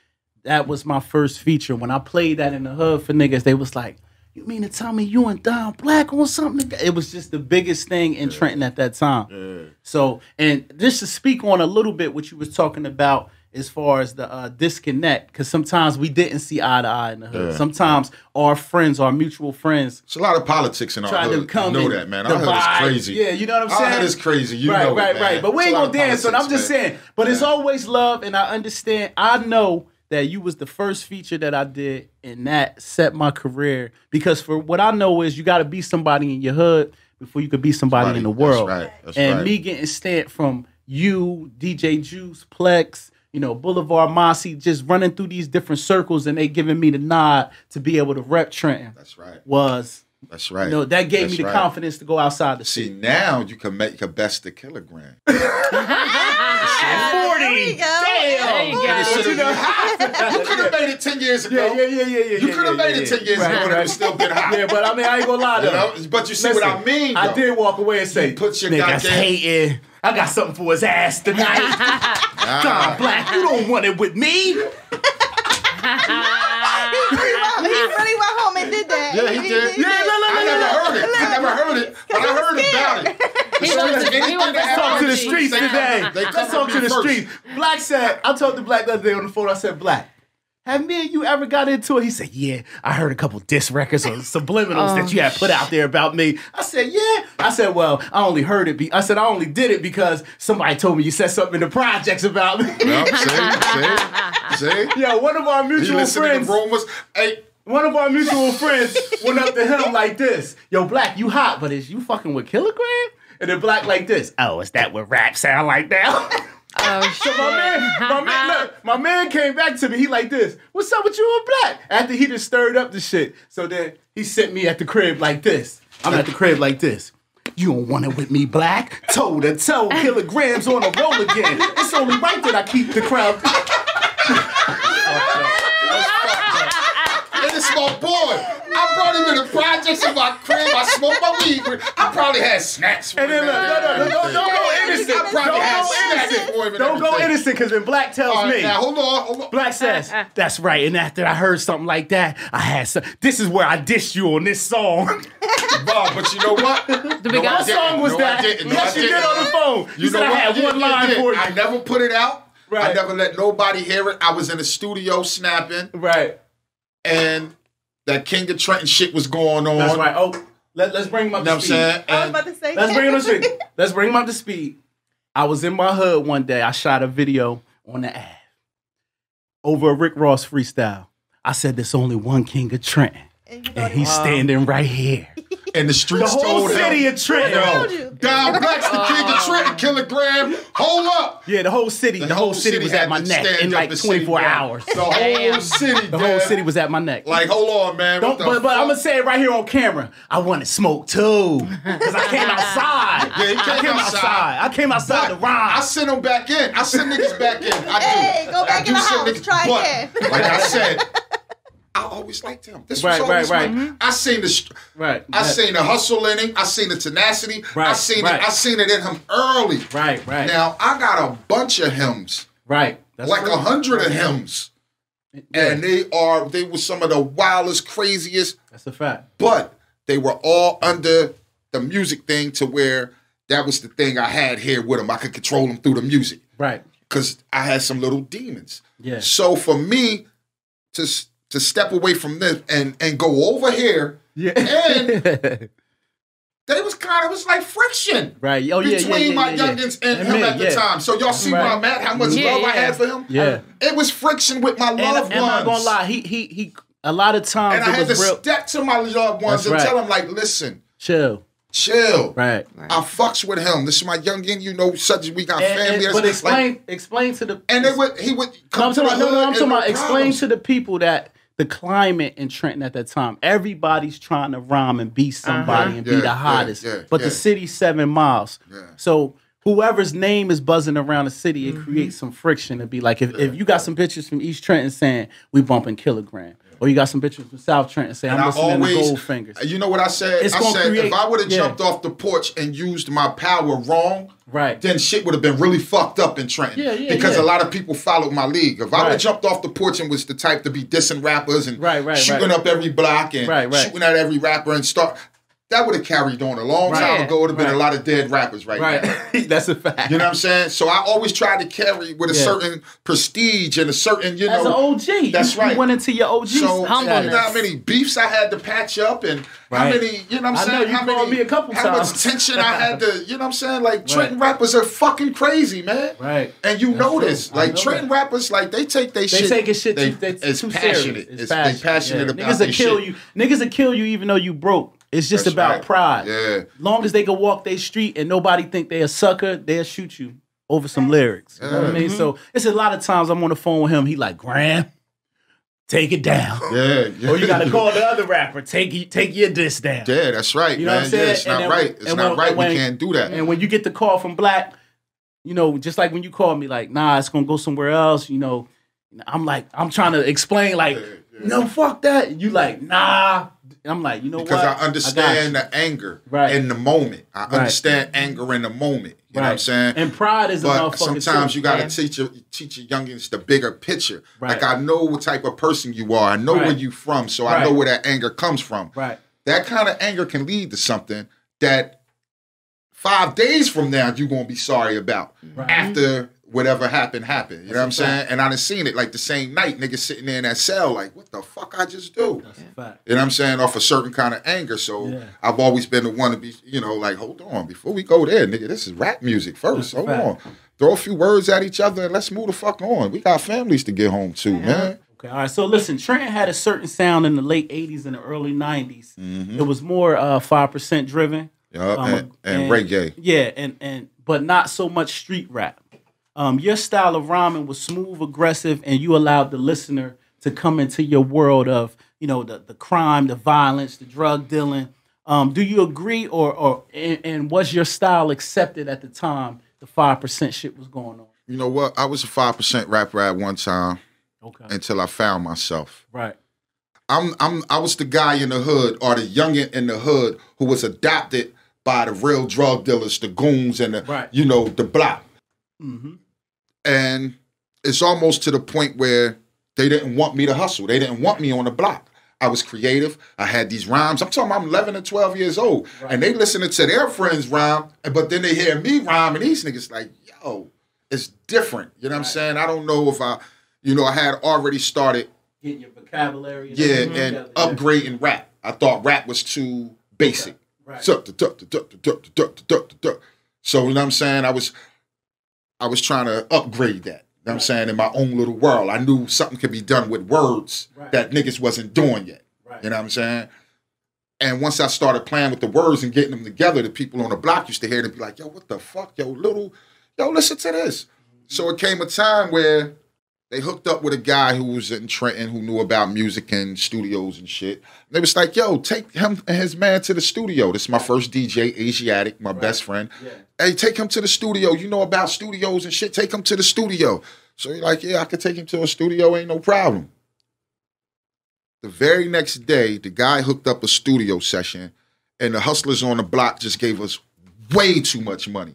that was my first feature. When I played that in the hood for niggas, they was like, "You mean to tell me you and Don Blaq on something?" It was just the biggest thing in Trenton at that time. Yeah. So, and just to speak on a little bit what you was talking about as far as the disconnect, because sometimes we didn't see eye to eye in the hood. Sometimes our friends, our mutual friends, it's a lot of politics in our hood. You know that, man. Our hood is crazy. Yeah, you know what I'm saying? Our hood is crazy. You know it, man. But we ain't gonna dance on. I'm just saying. But it's always love, and I understand. I know that you was the first feature that I did, and that set my career. Because for what I know is you got to be somebody in your hood before you could be somebody in the world. That's right. That's and me getting stamped from you, DJ Juice, Plex, you know, Boulevard Mossy, just running through these different circles, and they giving me the nod to be able to rep Trenton. That's right. That's right. You know, that gave me the confidence to go outside the city. See, now you can make your best a kilogram. 40. Damn. You could have made it 10 years ago. Yeah. You could have made it 10 years ago and it would still been hot. Yeah, but I mean, I ain't gonna lie to you. But you see what I mean, though. I did walk away and say, put your niggas hating. I got something for his ass tonight. Don Blaq, you don't want it with me. He really went home and did that. Yeah, he did. I never heard it, but I heard about it. Let's talk to the streets today. Let's talk to the streets. Blaq said, I told the Blaq the other day on the phone, I said, Blaq, have me and you ever got into it? He said, yeah, I heard a couple diss records or subliminals that you had put out there about me. I said, yeah. I said, well, I only heard it. I said, I only did it because somebody told me you said something in the projects about me. See? Yo, one of our mutual friends. One of our mutual friends went up to him like this. Yo, Blaq, you hot, but is you fucking with Kilogram? And then Blaq like this. Oh, is that what rap sound like now? So my man came back to me. He like this. What's up with you and Blaq? After he just stirred up the shit. So then he sent me at the crib like this. I'm at the crib like this. You don't want it with me, Blaq? Toe to toe, kilograms on a roll again. It's only right that I keep the crowd. And it's my boy. I brought him in the projects in my crib. I smoked my weed. I probably had snacks for him. And then don't go innocent. Don't go innocent, because when Blaq tells me. Now, hold on. Blaq says, that's right. And after I heard something like that, I had some. This is where I dissed you on this song. Bob, but you know what? What song was that? Yes, you did on the phone. You said I had one line for you. I never put it out. Right. I never let nobody hear it. I was in the studio snapping. Right. And that King of Trenton shit was going on. That's right. Oh, let's bring him up to speed. I was about to say Let's bring him up to speed. Let's bring him up to speed. I was in my hood one day. I shot a video on the Ave over a Rick Ross freestyle. I said, there's only one King of Trenton. And he's standing right here. And the streets told him. The whole city of Trenton. Don Blaq's the King of Trenton, kilogram. Hold up. Yeah, the whole city. The whole city was at my neck in like 24 hours. The whole city. The whole city was at my neck. Like, hold on, man. But I'm gonna say it right here on camera. I wanted smoke too, because I came outside. Yeah, he came outside. I came outside to rhyme. I sent them back in. I sent niggas back in. Hey, go back in the house. Try again. Like I said. I always liked him. This was always right. I seen the seen the hustle in him. I seen the tenacity. I seen it in him early. Right. Now I got a bunch of hymns. Right. That's like 100 of hymns. Yeah. And they were some of the wildest, craziest. That's a fact. But they were all under the music thing, to where that was the thing I had here with them. I could control them through the music. Right. Because I had some little demons. Yeah. So for me to step away from this and go over here, and it was like friction, right? Between my youngins and him at the time. So y'all see where I'm at, how much love I had for him. Yeah, it was friction with my loved ones. I'm not gonna lie, he a lot of times, and I had to step to my loved ones and tell them, like, listen, chill. Right. I fucks with him. This is my youngin. You know, such as we got family. But explain to the he would come to the hood. I'm talking about explain to the people that the climate in Trenton at that time. Everybody's trying to rhyme and be somebody and be the hottest. But the city's 7 miles. So whoever's name is buzzing around the city, it creates some friction. It'd be like if you got some bitches from East Trenton saying we bumping Kilogram. Or you got some bitches from South Trenton saying, I'm listening to Goldfingers. You know what I said? I said, if I would have jumped off the porch and used my power wrong, then shit would have been really fucked up in Trenton. Because a lot of people followed my league. If I would have jumped off the porch and was the type to be dissing rappers and shooting up every block and shooting at every rapper and start... That would have carried on a long time ago. It would have been a lot of dead rappers now. That's a fact. You know what I'm saying? So I always tried to carry with a certain prestige and a certain, you know. As an OG. That's right. You went into your OG humbleness. You know how many beefs I had to patch up and how many, you know what I'm saying? How much tension I had to, you know what I'm saying? Like, Trenton rappers are fucking crazy, man. And you know this. Like, Trenton rappers, like, they take their shit. They take his shit it's too passionate. Serious. They passionate about their shit. Niggas will kill you even though you broke. It's just about pride. Long as they can walk their street and nobody think they a sucker, they'll shoot you over some lyrics. You know what I mean? So it's a lot of times I'm on the phone with him. He like, Graham, take it down. Or you got to call the other rapper, take your diss down. Yeah, that's right. You know what I'm saying? It's not right. It's not right. We can't do that. And when you get the call from Blaq, you know, just like when you call me, like, nah, it's gonna go somewhere else. You know, I'm trying to explain, like, no, fuck that. And you like, nah. I'm like, you know because I understand the anger in the moment. I understand anger in the moment. You know what I'm saying? And pride is a motherfucker. Sometimes you got to teach your youngins the bigger picture. Like, I know what type of person you are. I know where you from, so I know where that anger comes from. That kind of anger can lead to something that 5 days from now you're going to be sorry about after whatever happened. You know what I'm saying? And I done seen it like the same night, niggas sitting there in that cell like, what the fuck I just do? That's a fact. You know what I'm saying? Off a certain kind of anger. So I've always been the one to be, you know, like, hold on, before we go there, nigga, this is rap music first. Hold on. Throw a few words at each other and let's move the fuck on. We got families to get home to, man. Okay, all right. So listen, Trenton had a certain sound in the late 80s and the early 90s. It was more 5% driven. And reggae. Yeah, and but not so much street rap. Your style of rhyming was smooth, aggressive, and you allowed the listener to come into your world of, you know, the crime, the violence, the drug dealing. Do you agree, and was your style accepted at the time the 5% shit was going on? You know what? I was a 5% rapper at one time. Until I found myself. I was the guy in the hood or the youngin in the hood who was adopted by the real drug dealers, the goons, and the you know, the block. And it's almost to the point where they didn't want me to hustle. They didn't want me on the block. I was creative. I had these rhymes. I'm talking about I'm 11 and 12 years old. And they listening to their friends rhyme, but then they hear me rhyme, and these niggas like, yo, it's different. You know what I'm saying? I don't know if I had already started getting your vocabulary. And upgrading rap. I thought rap was too basic. So, you know what I'm saying? I was trying to upgrade that. You know what I'm saying? In my own little world. I knew something could be done with words that niggas wasn't doing yet. You know what I'm saying? And once I started playing with the words and getting them together, the people on the block used to hear them be like, yo, what the fuck? Yo, listen to this. So it came a time where they hooked up with a guy who was in Trenton who knew about music and studios and shit. They was like, yo, take him and his man to the studio. This is my first DJ, Asiatic, my best friend. Hey, take him to the studio. You know about studios and shit. Take him to the studio. So you're like, yeah, I could take him to a studio. Ain't no problem. The very next day, the guy hooked up a studio session and the hustlers on the block just gave us way too much money.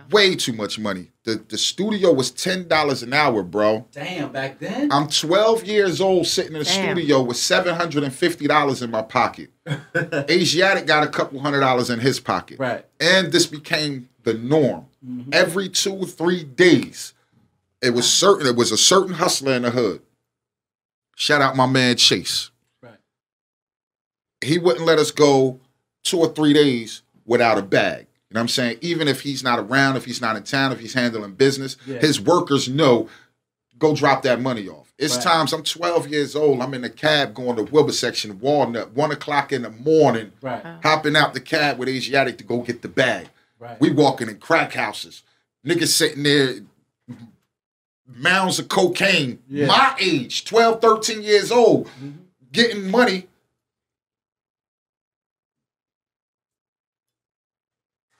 Way too much money. The studio was $10 an hour, bro. Damn, back then? I'm 12 years old sitting in the studio with $750 in my pocket. Asiatic got a couple $100 in his pocket. And this became the norm. Every 2 or 3 days, it was a certain hustler in the hood. Shout out my man Chase. He wouldn't let us go 2 or 3 days without a bag. You know what I'm saying? Even if he's not around, if he's not in town, if he's handling business, his workers know, go drop that money off. It's times I'm 12 years old. I'm in the cab going to Wilbur section, Walnut, 1 o'clock in the morning, hopping out the cab with Asiatic to go get the bag. We walking in crack houses. Niggas sitting there mounds of cocaine, my age, 12, 13 years old, getting money.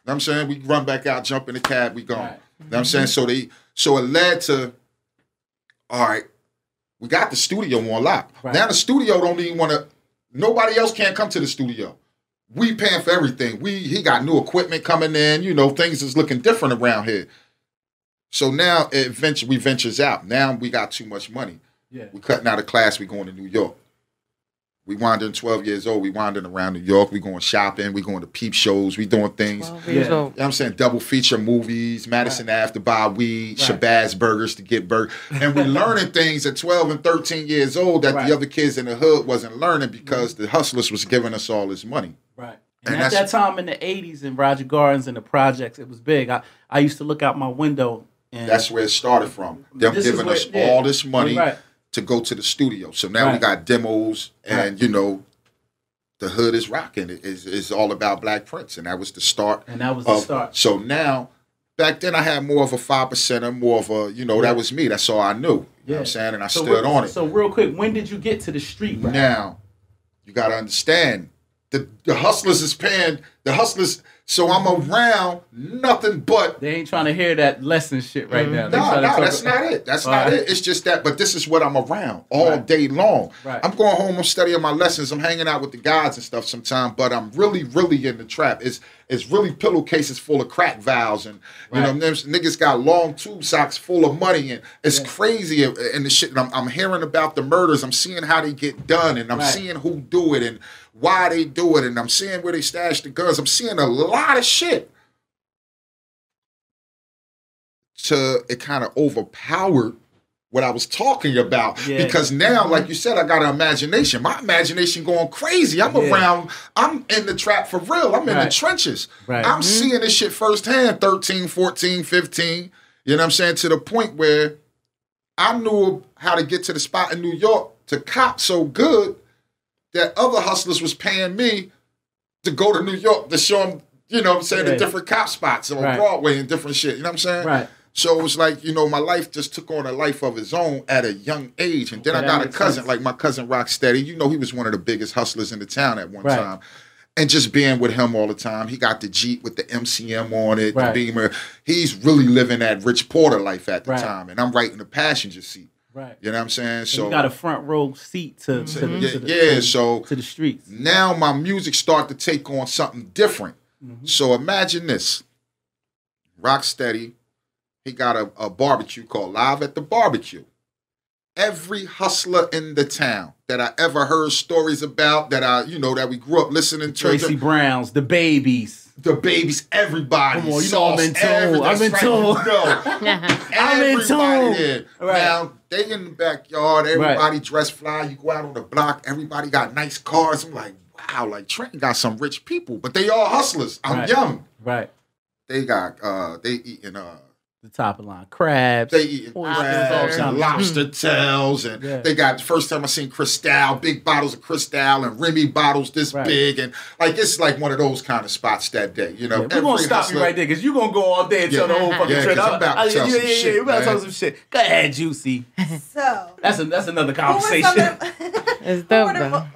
Know what I'm saying? We run back out, jump in the cab, we gone. Right. Know what I'm saying? So it led to, all right, we got the studio on lock. Right. Now the studio don't even want to, nobody else can't come to the studio. We paying for everything. He got new equipment coming in, you know, things is looking different around here. So now we ventures out. Now we got too much money. Yeah. We cutting out of class, we going to New York. We wandering 12 years old. We wandering around New York. We going shopping. We going to peep shows. We doing things. You know what I'm saying? Double feature movies. Madison Ave to buy weed. Shabazz Burgers to get burgers. And we learning things at 12 and 13 years old that the other kids in the hood wasn't learning because the hustlers was giving us all this money. Right. And at that time in the 80s in Roger Gardens and the projects, it was big. I used to look out my window. And that's where it started from. Them giving us all this money. To go to the studio. So now we got demos and, you know, the hood is rocking. It's all about Black Prince. And that was the start. And that was the start. So now, back then I had more of a 5%er, more of a, you know, that was me. That's all I knew. You know what I'm saying? And I stood on it. So real quick, when did you get to the street rap? Now, you got to understand, the hustlers is paying, the hustlers... So I'm around nothing but... They ain't trying to hear that lesson shit right now. No, that's not it. That's not it. It's just that, but this is what I'm around all day long. Right. I'm going home, I'm studying my lessons, I'm hanging out with the guys and stuff sometimes, but I'm really, really in the trap. It's really pillowcases full of crack vials and, you know, niggas got long tube socks full of money and it's crazy and the shit. And I'm hearing about the murders. I'm seeing how they get done and I'm seeing who do it and why they do it, and I'm seeing where they stash the guns. I'm seeing a lot of shit. So it kind of overpowered what I was talking about because now, like you said, I got an imagination. My imagination going crazy. I'm around, I'm in the trap for real. I'm in the trenches. Right. I'm seeing this shit firsthand, 13, 14, 15. You know what I'm saying? To the point where I knew how to get to the spot in New York to cop so good that other hustlers was paying me to go to New York to show them, you know what I'm saying, the different cop spots on Broadway and different shit. You know what I'm saying? Right. So it was like, you know, my life just took on a life of its own at a young age. And then I got a cousin, like my cousin Rocksteady. You know, he was one of the biggest hustlers in the town at one time. And just being with him all the time. He got the Jeep with the MCM on it, the Beamer. He's really living that Rich Porter life at the time. And I'm right in the passenger seat. Right. You know what I'm saying? So you got a front row seat to the streets. Now my music start to take on something different. So imagine this. Rocksteady, he got a barbecue called Live at the Barbecue. Every hustler in the town that I ever heard stories about, that we grew up listening to. Tracy Browns, the Babies. The Babies, everybody. Come on, you know I'm in tune. I'm in tune. I'm in tune. Now, they in the backyard, everybody dressed fly. You go out on the block, everybody got nice cars. I'm like, wow, like Trenton got some rich people, but they all hustlers. I'm young. Right. They got, they eating, the top of the line crabs. They eating crabs and lobster tails. And they got, the first time I seen Cristal, big bottles of Cristal and Remy bottles this big. And like, it's like one of those kind of spots that day, you know. We're going to stop you right there because you're going to go all day and tell the whole fucking trip. I'm about to tell some shit, we're about to tell some shit. Go ahead, Juicy. So. That's another conversation.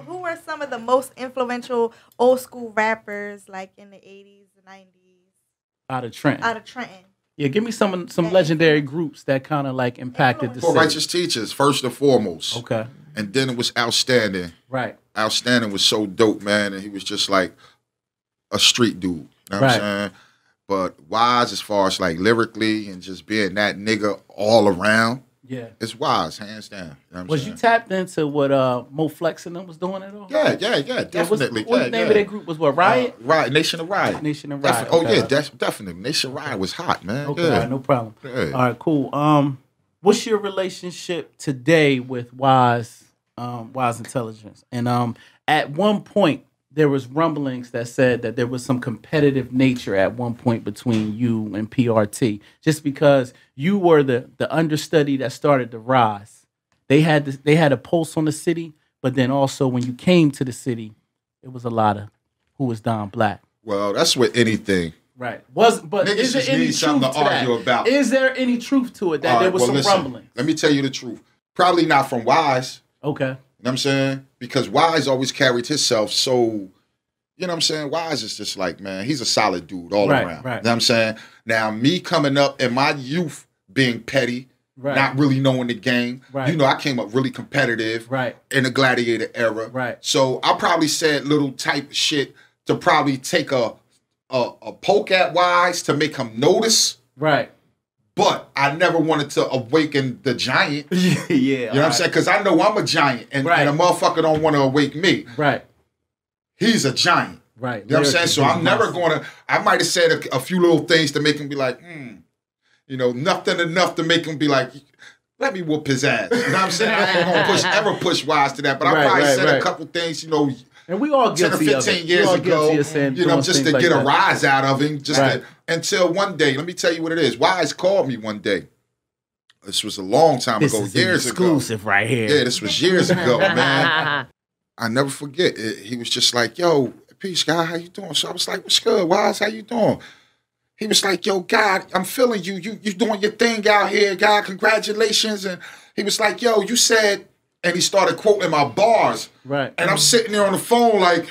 Who were some of the most influential old school rappers like in the 80s, 90s? Out of Trenton. Yeah, give me some legendary groups that kind of like impacted the city. Poor Righteous Teachers, first and foremost. Okay. And then it was Outstanding. Right. Outstanding was so dope, man, and he was just like a street dude. You know what I'm saying? But Wise, as far as like lyrically and just being that nigga all around, it's Wise, hands down. You know what I'm saying? You tapped into what Mo Flex and them was doing at all? Yeah, definitely. What the name of that group was? What, Riot? Right, Nation of Riot. Nation of Riot. Definitely. Nation of Riot was hot, man. Okay, all right, no problem. Yeah. All right, cool. What's your relationship today with Wise Intelligence? And at one point, there was rumblings that said that there was some competitive nature at one point between you and PRT, just because you were the understudy that started the rise. They had a pulse on the city, but then also when you came to the city, it was a lot of who was Don Blaq. Well, that's with anything. Right. But niggas is there just any need truth something to argue about. Is there any truth to it that there was some rumbling? Let me tell you the truth. Probably not from Wise. Okay. You know what I'm saying? Because Wise always carried himself so, you know what I'm saying? Wise is just like, man, he's a solid dude all around. Right. You know what I'm saying? Now, me coming up in my youth being petty, not really knowing the game. Right. You know, I came up really competitive in the gladiator era. Right. So I probably said little type of shit to probably take a poke at Wise to make him notice. Right. But I never wanted to awaken the giant. Yeah. You know what I'm saying? Because I know I'm a giant and a motherfucker don't want to awake me. Right. He's a giant. Right. You know what I'm saying? So I'm never going to, I might have said a few little things to make him be like, you know, nothing enough to make him be like, let me whoop his ass. You know what I'm saying? I ain't going to ever push Wise to that. But I probably said a couple things, you know, and we all 10 or 15 years ago, you know, just to get a rise out of him. Until one day, let me tell you what it is. Wise called me one day. This was a long time ago, years ago. Exclusive right here. Yeah, this was years ago, man. I never forget. He was just like, yo, peace, guy, how you doing? So I was like, what's good, Wise? How you doing? He was like, yo, God, I'm feeling you. You doing your thing out here, God. Congratulations. And he was like, yo, you said, and he started quoting my bars. Right. And I'm sitting there on the phone like,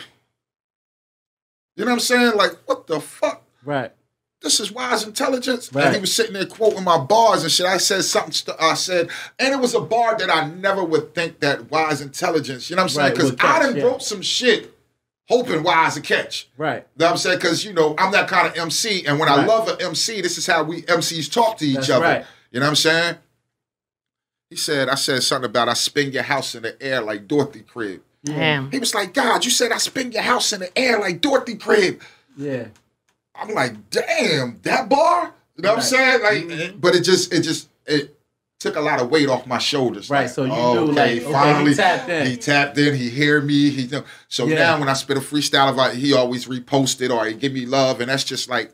you know what I'm saying? Like, what the fuck? Right. This is Wise Intelligence. Right. And he was sitting there quoting my bars and shit. I said something, and it was a bar that I never would think that Wise Intelligence, you know what I'm saying? Because I done wrote some shit hoping Wise to catch. Right. You know what I'm saying? Because, you know, I'm that kind of MC. And when I love an MC, this is how we MCs talk to each other. Right. You know what I'm saying? I said something about I spin your house in the air like Dorothy Crib. Damn. He was like, God, you said I spin your house in the air like Dorothy Crib. Yeah. I'm like, damn, that bar? You know what I'm saying? Like, but it took a lot of weight off my shoulders. Right, like, so you knew, like, finally, he tapped in. He tapped in, he hear me. So now when I spit a freestyle, he always reposted or he give me love, and that's just like,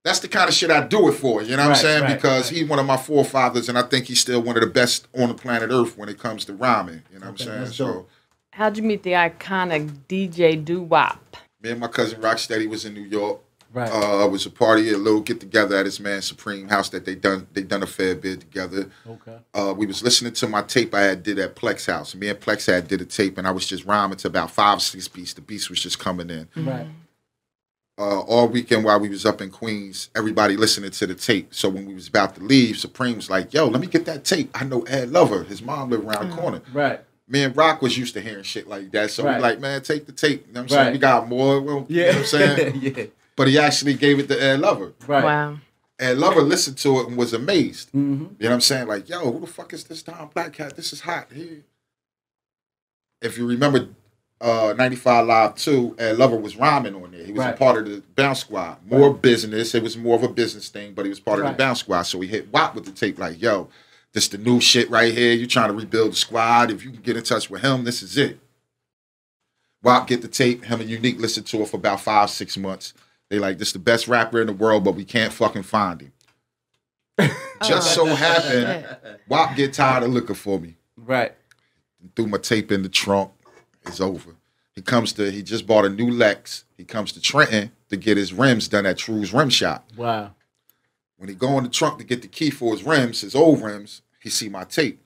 that's the kind of shit I do it for, you know what I'm saying? Because he's one of my forefathers, and I think he's still one of the best on the planet Earth when it comes to rhyming, you know what I'm saying? So, how'd you meet the iconic DJ Doo-Wop? Me and my cousin Rocksteady was in New York. Right. It was a party, a little get together at his man Supreme house that they done a fair bit together. Okay. We was listening to my tape I had did at Plex house. Me and Plex had did a tape, and I was just rhyming to about 5 or 6 beats. The beats was just coming in. Right. All weekend while we was up in Queens, everybody listening to the tape. So when we was about to leave, Supreme was like, yo, let me get that tape. I know Ed Lover. His mom lived around the corner. Right. Me and Rock was used to hearing shit like that. So we like, man, take the tape. You know what I'm saying? We got more. Well, you know what I'm saying? Yeah. But he actually gave it to Ed Lover. Right. Wow. Ed Lover listened to it and was amazed. Mm-hmm. You know what I'm saying? Like, yo, who the fuck is this Don Blaq cat? This is hot. If you remember 95 Live 2, Ed Lover was rhyming on there. He was a part of the Bounce Squad. More business. It was more of a business thing, but he was part of the Bounce Squad. So he hit WAP with the tape like, yo, this the new shit right here. You trying to rebuild the squad. If you can get in touch with him, this is it. WAP get the tape. Him and Unique listen to it for about 5-6 months. They like, this the best rapper in the world, but we can't fucking find him. Just so happened, WAP get tired of looking for me. Right. Threw my tape in the trunk. It's over. He just bought a new Lex. He comes to Trenton to get his rims done at True's Rim Shop. Wow. When he go in the trunk to get the key for his rims, his old rims, he see my tape.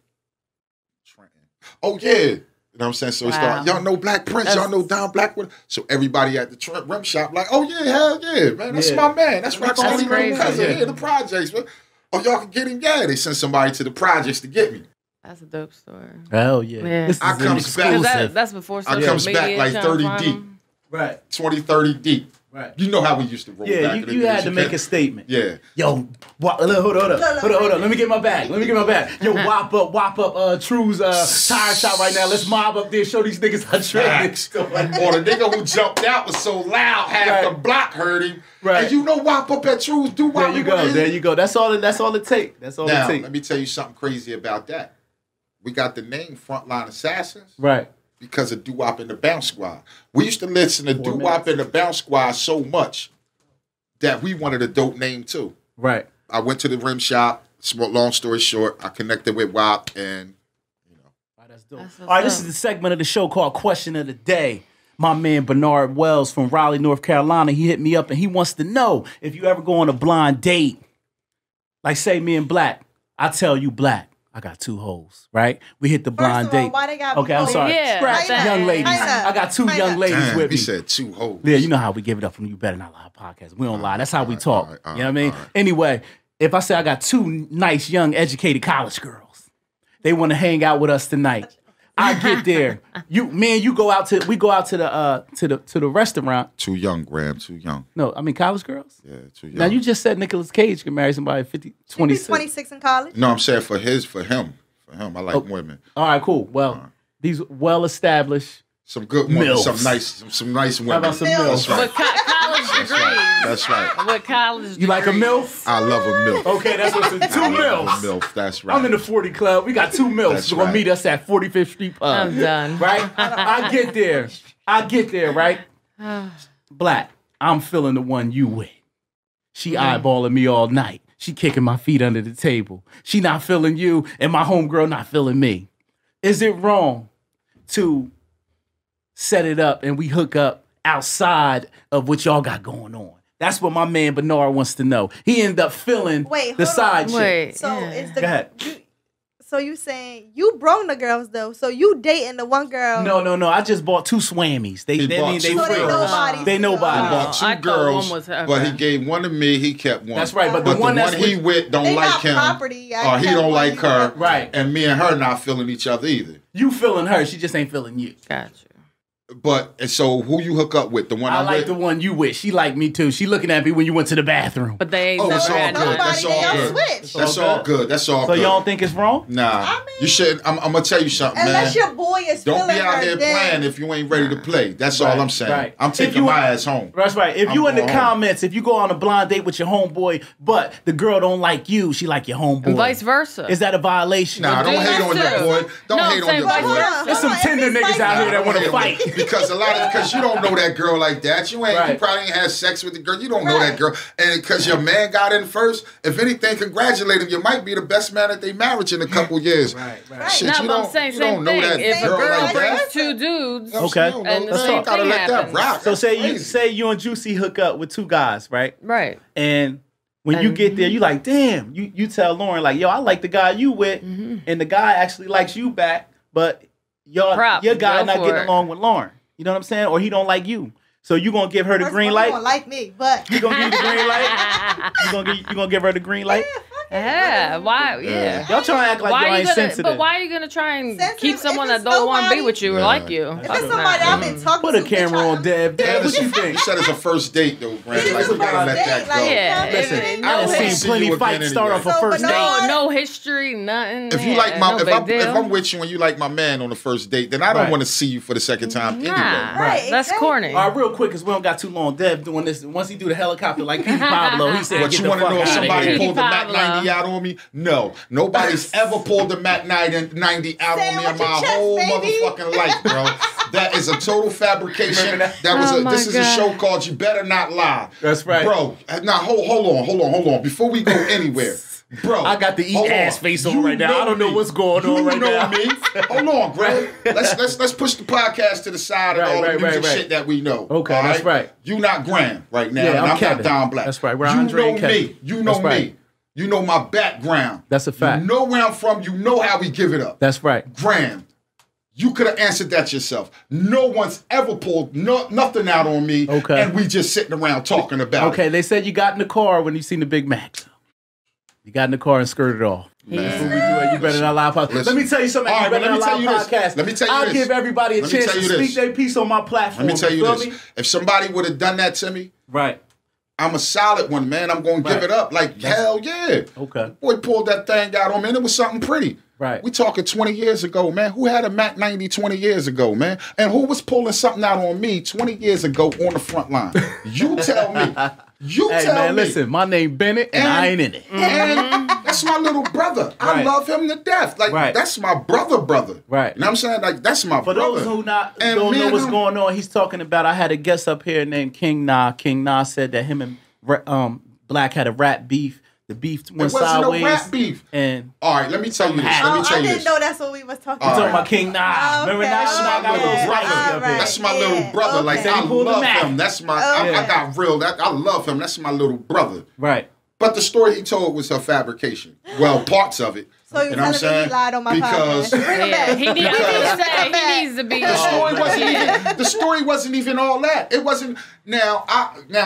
Trenton. Oh, yeah. You know what I'm saying? So he started, y'all know Black Prince, y'all know Don Blaq. So everybody at the rim shop like, oh yeah, hell yeah, man, that's my man. That's Rocksteady cousin here, the projects. Man. Oh, y'all can get him? Yeah, they sent somebody to the projects to get me. That's a dope story. Hell yeah. I comes back. That's before social media. I comes back like 30 deep. Right. 20, 30 deep. Right. You know how we used to roll back in the days. You had to make a statement. Yeah. Yo, hold up. Let me get my bag. Yo, wop up True's tire shop right now. Let's mob up there, show these niggas how trade. Or the nigga who jumped out was so loud, half the block heard him. Right. And you know wop up at True's, do wop. There you go. That's all it take. Now, let me tell you something crazy about that. We got the name Frontline Assassins. Right. Because of Doo-Wop and the Bounce Squad. We used to listen to Doo-Wop and the Bounce Squad so much that we wanted a dope name too. Right. I went to the rim shop. Long story short, I connected with WAP and, you know. All right, that's dope. All right, this is the segment of the show called Question of the Day. My man Bernard Wells from Raleigh, North Carolina, he hit me up and he wants to know if you ever go on a blind date. Like say me and Blaq, I tell you Blaq, I got 2 hoes, right? We hit the blind date. Why they got okay, I'm sorry. Yeah, Scratch young ladies. I got 2 young ladies with me. He said 2 hoes. Yeah, you know how we give it up from You Better Not Lie podcast. We don't lie. That's how we talk. You know what I mean? Anyway, if I say I got 2 nice, young, educated college girls, they want to hang out with us tonight. I get there. Me and you go out to the restaurant. Too young, Graham. Too young. No, I mean college girls. Yeah, too young. Now you just said Nicolas Cage can marry somebody at 26. 26 in college. No, I'm saying for him. I like women. All right, cool. Well, these well-established. Some good women, MILFs. some nice women. How about some MILFs? That's right. With college degrees. That's right. With college degrees. You like a MILF? I love a MILF. Okay, that's what's 2 MILFs. A MILF, that's right. I'm in the 40 club. We got 2 MILFs. That's They're going to right. meet us at 45th Street Pub. I'm done. Right? I get there, right? Blaq, I'm feeling the one you with. She eyeballing me all night. She kicking my feet under the table. She not feeling you, and my homegirl not feeling me. Is it wrong to set it up and we hook up outside of what y'all got going on? That's what my man Bernard wants to know. He ended up feeling the side chick. So is the Go ahead. So you saying you brung the girls though? So you dating the one girl? No. I just bought 2 swammies. They nobody. He bought 2 girls, but he gave one to me. He kept one. That's right. But the one he with don't like him. Or he don't like her. Right. And me and her not feeling each other either. You feeling her? She just ain't feeling you. Gotcha. But and so who you hook up with? The one I I'm like with? the one you with. She like me too. She looking at me when you went to the bathroom. But they ain't that's all never good. had That's all good. That's all good. That's all good. So y'all don't think it's wrong? Nah. You should. I'm gonna tell you something, unless man. your boy is don't be feeling out her here then. playing if you ain't ready to play. That's all I'm saying. Right. I'm taking my ass home. That's right. If I'm you in the going home. comments, if you go on a blind date with your homeboy, but the girl don't like you, she like your homeboy. And vice versa. Is that a violation? Nah, don't hate on your boy. Don't hate on your boy. There's some tender niggas out here that want to fight. Because you don't know that girl like that. You probably ain't had sex with the girl. You don't know that girl. And because your man got in first, if anything, congratulate him. You might be the best man at their marriage in a couple years. Right. Shit, No, you but I'm don't, saying you same don't know thing. that If a girl girl like brings that. 2 dudes, Okay. and the same gotta thing let that happens. rock. So That's say crazy. you and Juicy hook up with 2 guys, right? Right. And when you get there, you like, damn. You tell Lauren like, yo, I like the guy you with, and the guy actually likes you back, but your guy not getting along with Lauren. You know what I'm saying? Or he don't like you. So you gonna give her the green light? You don't like me, but you gonna give the green light? You gonna give her the green light? Yeah, why? Yeah. Y'all trying to act like y'all ain't sensitive. But why are you gonna try and keep someone that it's don't want to be nobody- with you or like you? if it's somebody I've been talking Put to, a camera on Deb. Deb, what you think? You said it's a first date, though, Brand. Like, It's you a gotta let first that date, go. like, Yeah, Listen, and I no done history. seen plenty See you fights again start off a anyway. first So, date. No history, nothing. If you yeah, like my, no if big I'm deal. with you and you like my man on the first date, then I don't Right. want to see you for the second time anyway. Nah, Right, that's exactly. corny. All right, real quick, because we don't got too long. Dev doing this. Once he do the helicopter like P. Pablo, he said, But get you the want to fuck know if out of somebody here. pulled the Mac Pablo. 90 out on me? No. Nobody's ever pulled the Mac 90 out Say on it me in with your my chest, whole baby. motherfucking life, bro. That is a total fabrication. This is a show called You Better Not Lie. That's right. Bro, now hold on. Before we go anywhere. Bro, I got the eat hold ass on. face on You right now. I don't know me. what's going on right You know now. me. Hold on, bro. Let's push the podcast to the side and all the music shit that we know. Okay, that's right. You not Graham right now, Yeah, and I'm I'm Kevin. not Don Blaq. That's right. We're you Andre know and Kevin. me. You know That's me. right. You know my background. That's a fact. You know where I'm from. You know how we give it up. That's right. Graham, you could have answered that yourself. No one's ever pulled nothing out on me, Okay. and we just sitting around talking about Okay, it. they said you got in the car when you seen the Big Mac. You got in the car and skirted off. That's what we do at You Better Not Lie podcast. Let me tell you something. All You right, Better let me Not tell Lie you this. podcast. Let me tell you I'll this. give everybody a Let me chance tell to you speak this. their piece on my platform. Let me tell you feel this. me? If somebody would have done that to me, Right. I'm a solid one, man. I'm going to give it up. Like, hell yeah. Okay. Boy pulled that thing out on me, and it was something pretty. Right. We talking 20 years ago, man. Who had a Mac 90 20 years ago, man? And who was pulling something out on me 20 years ago on the front line? You tell me. You Hey, tell man, me. listen, my name Bennett, and I ain't in it. And that's my little brother. I Right. love him to death. Like, Right. that's my brother. Right. You know what I'm saying? Like, that's my For brother. those who don't me know and what's him- going on, he's talking about, I had a guest up here named King Na. King Na said that him and Blaq had a rap beef The beef went sideways. It wasn't no rap beef. And all right, let me tell you this. I didn't know that's what we was talking about. Talking about King Nah. Remember That's my little brother. That's my little brother. Like I love him. That's my. I got real. I love him. That's my little brother. Right. But the story he told was a fabrication. Well, parts of it. So you know what I'm saying? He lied on my because he needs to be. The story wasn't even all that. It wasn't. Now,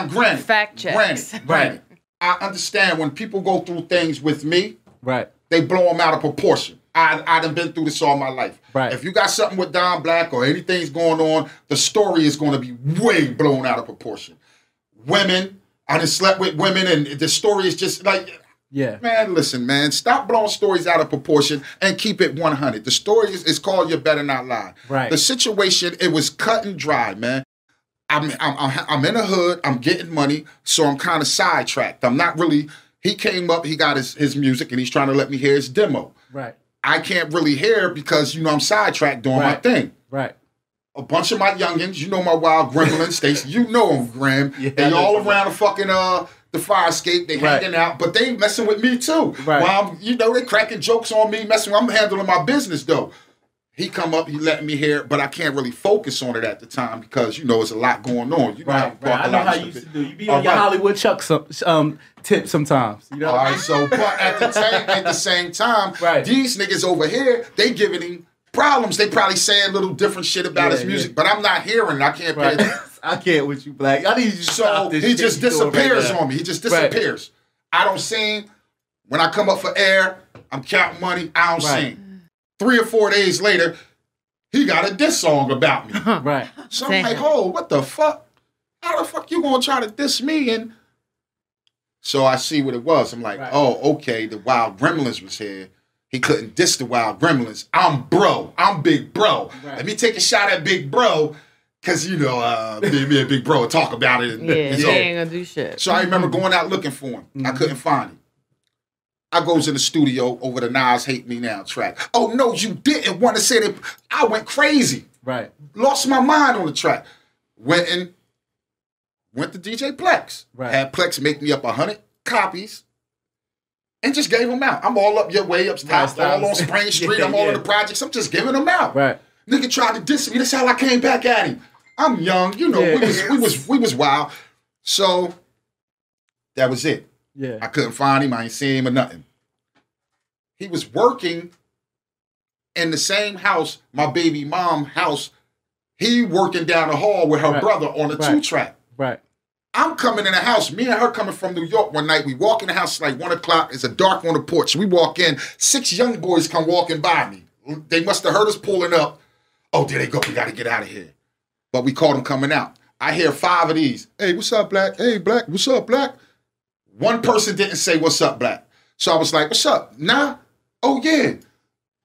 granted. Fact checks. Granted. I understand when people go through things with me. Right. They blow them out of proportion. I done been through this all my life. Right. If you got something with Don Blaq or anything's going on, the story is going to be way blown out of proportion. Women, I done slept with women, and the story is just like, man, listen, man, stop blowing stories out of proportion and keep it 100. The story is called You Better Not Lie. Right. The situation, it was cut and dry, man. I'm in the hood, I'm getting money, so I'm kind of sidetracked. I'm not really, he came up, he got his music, and he's trying to let me hear his demo. Right. I can't really hear because, I'm sidetracked doing my thing. Right. A bunch of my youngins, my wild gremlins, you know them, Graham. They all around the fucking, the fire escape, they hanging out, but they messing with me too. Right. While they cracking jokes on me, I'm handling my business though. He come up, he letting me hear it, but I can't really focus on it at the time because, there's a lot going on. Right. I know how you used to do. You be on your Hollywood Chuck tip sometimes. All right, so, but at the same time, these niggas over here, they giving him problems. They probably saying little different shit about his music, but I'm not hearing it. I can't pay attention. I can't with you, Blaq. I need you to stop this he just disappears on me. He just disappears. I don't sing. When I come up for air, I'm counting money. I don't sing. 3 or 4 days later, he got a diss song about me. Right. So I'm like, what the fuck? How the fuck you gonna try to diss me? And so I see what it was. I'm like, okay, the Wild Gremlins was here. He couldn't diss the Wild Gremlins. I'm bro. I'm big bro. Right. Let me take a shot at big bro. Cause me and big bro would talk about it. And he ain't gonna do shit. So I remember going out looking for him. I couldn't find him. I goes in the studio over the Nas Hate Me Now track. Oh, no, you didn't want to say that. I went crazy. Right. Lost my mind on the track. Went to DJ Plex. Right. Had Plex make me up 100 copies and just gave them out. I'm all up your way, up top, all on Spring Street. I'm all in the projects. I'm just giving them out. Right. Nigga tried to diss me. That's how I came back at him. I'm young. We was wild. So that was it. Yeah. I couldn't find him. I ain't seen him or nothing. He was working in the same house, my baby mom house. He working down the hall with her brother on a 2-track. Right. I'm coming in the house. Me and her coming from New York one night. We walk in the house like 1 o'clock. It's a dark on the porch. We walk in. 6 young boys come walking by me. They must have heard us pulling up. Oh, there they go. We got to get out of here. But we caught them coming out. I hear 5 of these. Hey, what's up, Blaq? Hey, Blaq. What's up, Blaq? One person didn't say, what's up, Blaq? So I was like, what's up? Nah? Oh, yeah.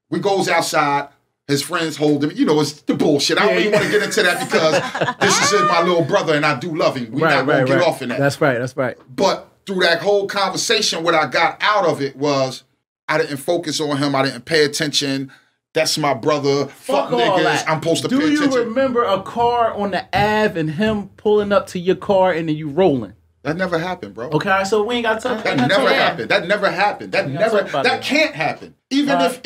We goes outside. His friends hold him. It's the bullshit. I don't even want to get into that because this is my little brother and I do love him. We're not going to get off in that. That's right. But through that whole conversation, what I got out of it was I didn't focus on him. I didn't pay attention. That's my brother. Fuck niggas. That. I'm supposed to pay attention. Do you remember a car on the Ave and him pulling up to your car and then you rolling? That never happened, bro. Okay, so we ain't got to talk about that. That never happened. That can't happen. Even if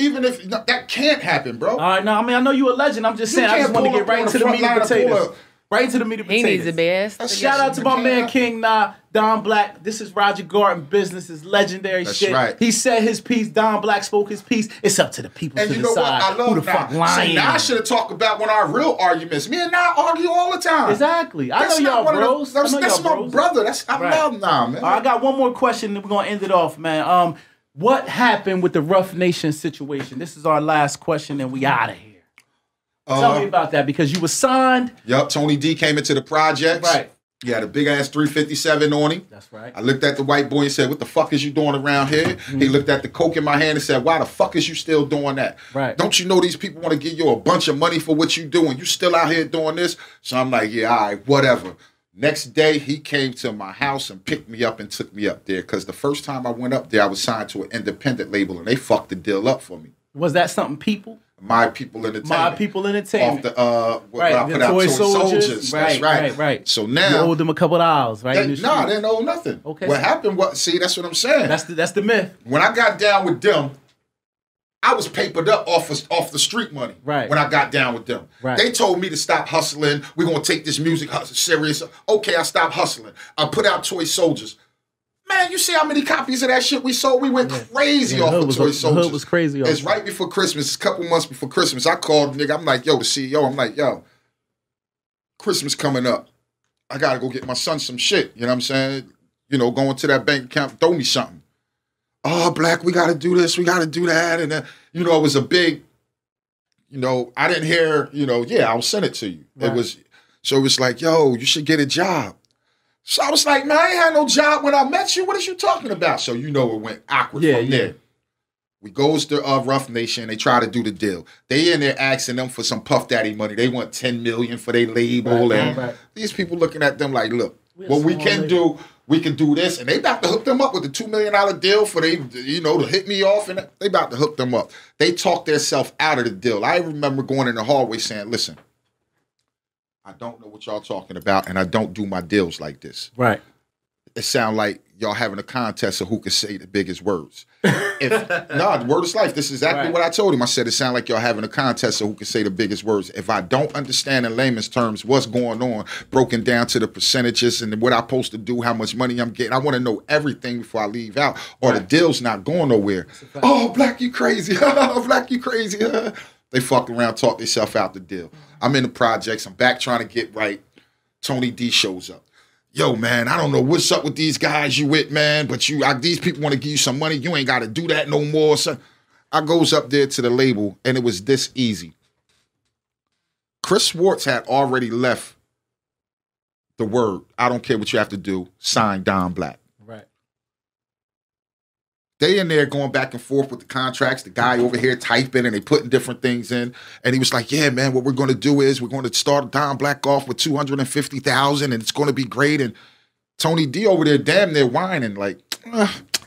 that can't happen, bro. All right, no, I know you a legend. I'm just saying, I just want to get right into the meat and potatoes. Right into the meat and potatoes. He needs to be asked. Shout out to my man King Nah, Don Blaq. This is Roger Garden Business. Is legendary shit. Right. He said his piece. Don Blaq spoke his piece. It's up to the people and to you know decide what? I love who the fuck lying. See, now I should have talked about one of our real arguments. Me and Nah argue all the time. Exactly. I know y'all bros. That's my brother. I love Nah, man. I got one more question and we're going to end it off, man. What happened with the Rough Nation situation? This is our last question and we out of here. Tell me about that because you were signed. Yep, Tony D came into the projects. Right. He had a big ass 357 on him. That's right. I looked at the white boy and said, what the fuck is you doing around here? Mm-hmm. He looked at the coke in my hand and said, why the fuck is you still doing that? Right. Don't you know these people want to give you a bunch of money for what you doing? You still out here doing this? So I'm like, yeah, all right, whatever. Next day, he came to my house and picked me up and took me up there because the first time I went up there, I was signed to an independent label and they fucked the deal up for me. Was that something people? My People Entertainment. My People Entertainment. Off the, what I put out, Toy Soldiers. Right, That's right. So now. You owed them a couple of dollars, right? They didn't owe nothing. Okay. What happened, see, that's what I'm saying. That's the myth. When I got down with them, I was papered up off the street money. Right. When I got down with them. Right. They told me to stop hustling. We're going to take this music serious. Okay, I stopped hustling. I put out Toy Soldiers. Man, you see how many copies of that shit we sold? We went crazy off of Toy Soldiers. The hood was crazy. It's right before Christmas. It's a couple months before Christmas. I called the nigga. I'm like, yo, the CEO. I'm like, yo, Christmas coming up. I got to go get my son some shit. You know what I'm saying? You know, going to that bank account, throw me something. Oh, Blaq, we got to do this. We got to do that. And then, you know, it was a big, you know, I didn't hear, you know, yeah, I'll send it to you. Right. So it was like, yo, you should get a job. So I was like, man, I ain't had no job when I met you. What is you talking about? So you know it went awkward from there. We goes to Rough Nation. They try to do the deal. They in there asking them for some Puff Daddy money. They want $10 million for their label. These people looking at them like, look, what we can do, we can do this. And they about to hook them up with a $2 million deal for they, you know, to hit me off. And they about to hook them up. They talked themselves out of the deal. I remember going in the hallway saying, listen, I don't know what y'all talking about, and I don't do my deals like this. Right. It sound like y'all having a contest of who can say the biggest words. The word is life. This is exactly what I told him. I said, it sound like y'all having a contest of who can say the biggest words. If I don't understand in layman's terms what's going on, broken down to the percentages and what I'm supposed to do, how much money I'm getting, I want to know everything before I leave out, or the deal's not going nowhere. Oh, Blaq, you crazy. Blaq, you crazy. They fuck around, talk themselves out the deal. I'm in the projects. I'm back trying to get right. Tony D shows up. Yo, man, I don't know what's up with these guys you with, man, but these people want to give you some money. You ain't got to do that no more. So I goes up there to the label, and it was this easy. Chris Schwartz had already left the word. I don't care what you have to do. Sign Don Blaq. Right. They in there going back and forth with the contracts. The guy over here typing and they putting different things in. And he was like, yeah, man, what we're going to do is we're going to start Don Blaq off with $250,000 and it's going to be great. And Tony D over there damn near whining like,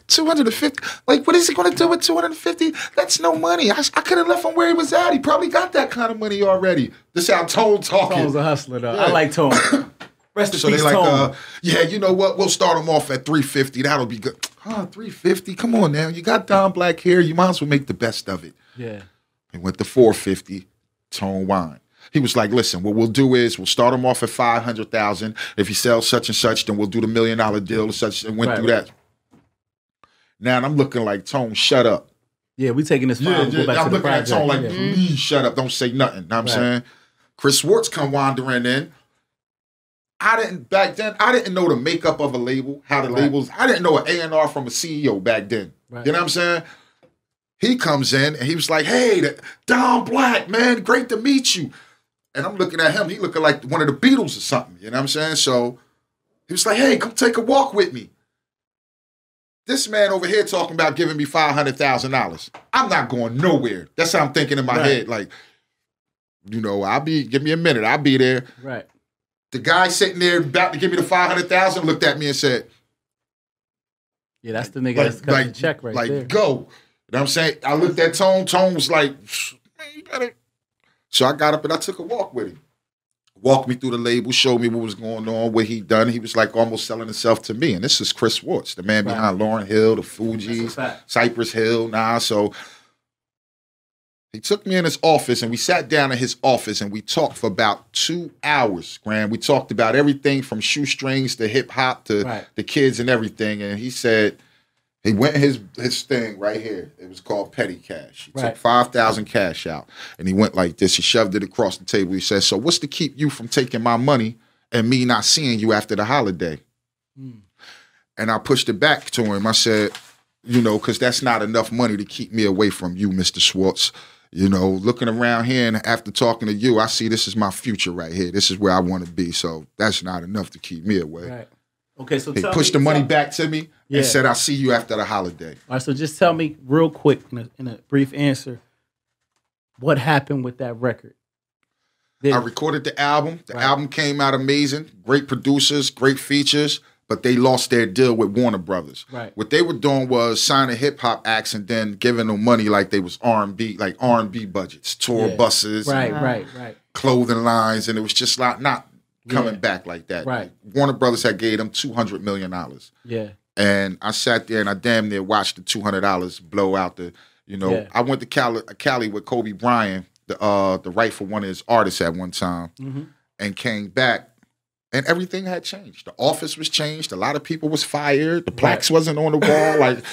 250? Like, what is he going to do with 250? That's no money. I could have left him where he was at. He probably got that kind of money already. This is how Tone talking. Tone's a hustler, though. Yeah. I like Tone. Rest in peace, Tone. Yeah, you know what? We'll start him off at 350. That'll be good. 350? Come on now. You got Don Blaq here. You might as well make the best of it. Yeah. He went to 450. Tone wine. He was like, listen, what we'll do is we'll start him off at 500,000. If he sells such and such, then we'll do the $1 million deal and such, and went through that. Now I'm looking like, Tone, shut up. Yeah, we taking this far. Go back I'm looking at Tone like, please shut up. Don't say nothing. Know what I'm saying? Chris Schwartz come wandering in. Back then, I didn't know the makeup of a label, how the labels, I didn't know an A&R from a CEO back then. Right. You know what I'm saying? He comes in and he was like, hey, Don Blaq, man, great to meet you. And I'm looking at him, he looking like one of the Beatles or something. You know what I'm saying? So he was like, hey, come take a walk with me. This man over here talking about giving me $500,000. I'm not going nowhere. That's how I'm thinking in my head. Like, you know, give me a minute. I'll be there. Right. The guy sitting there about to give me the $500,000 looked at me and said, yeah, that's the nigga that's cutting the check right there. Like, go. You know what I'm saying? I looked at Tone. Tone was like, man, you better. So I got up and I took a walk with him. Walked me through the label, showed me what was going on, what he done. He was like almost selling himself to me. And this is Chris Schwartz, the man behind Lauryn Hill, the Fugees, Cypress Hill. So he took me in his office and we sat down in his office and we talked for about 2 hours, Graham. We talked about everything from shoestrings to hip hop to the kids and everything. And he said, he went his thing right here. It was called petty cash. He took 5,000 cash out and he went like this. He shoved it across the table. He said, so what's to keep you from taking my money and me not seeing you after the holiday? And I pushed it back to him. I said, you know, because that's not enough money to keep me away from you, Mr. Schwartz. You know, looking around here and after talking to you, I see this is my future right here. This is where I want to be. So that's not enough to keep me away. Right. Okay, so he pushed the money back to me and said, I'll see you after the holiday. All right, so just tell me real quick in a brief answer, what happened with that record? I recorded the album. The album came out amazing. Great producers, great features. but they lost their deal with Warner Brothers. Right. What they were doing was signing hip-hop acts and then giving them money like they was R&B, like R&B budgets, tour buses. Right. Clothing lines, and it was just like not coming back like that. Right. Warner Brothers had gave them $200 million. Yeah. And I sat there and I damn near watched the $200 blow out the, I went to Cali with Kobe Bryant, the right for one of his artists at one time, and came back, and everything had changed. The office was changed. A lot of people was fired. The plaques wasn't on the wall. Like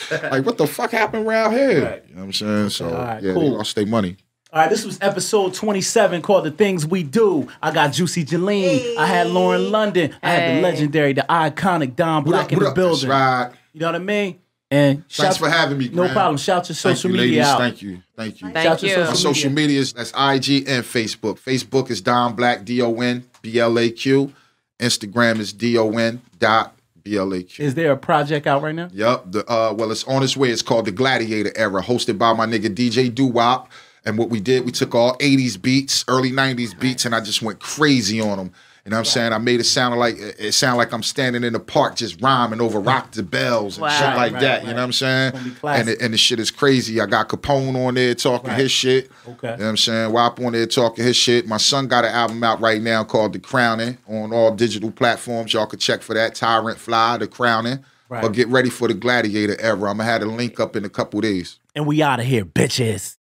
what the fuck happened around here? Right. You know what I'm saying? So cool. They lost their money. All right, this was episode 27 called The Things We Do. I got JUICY-JALEEN. I had Lauren London. I had the legendary, the iconic Don Blaq in the building. That's right. You know what I mean? And thanks for having me, no problem. Shout your social media out. Thank you. Thank you. My social medias, that's IG and Facebook. Facebook is Don Blaq, DON_BLAQ. Instagram is DON.BLAQ. Is there a project out right now? Yep. Well, it's on its way. It's called The Gladiator Era, hosted by my nigga DJ Doo-Wop. And what we did, we took all 80s beats, early 90s beats, and I just went crazy on them. You know what I'm saying? I made it sound like I'm standing in the park just rhyming over Rock the Bells and shit like that. You know what I'm saying? And the shit is crazy. I got Capone on there talking his shit. Okay. You know what I'm saying? WAP on there talking his shit. My son got an album out right now called The Crowning on all digital platforms. Y'all could check for that. Tyrant Fly, The Crowning. Right. But get ready for The Gladiator Era. I'm going to have a link up in a couple days. And we out of here, bitches.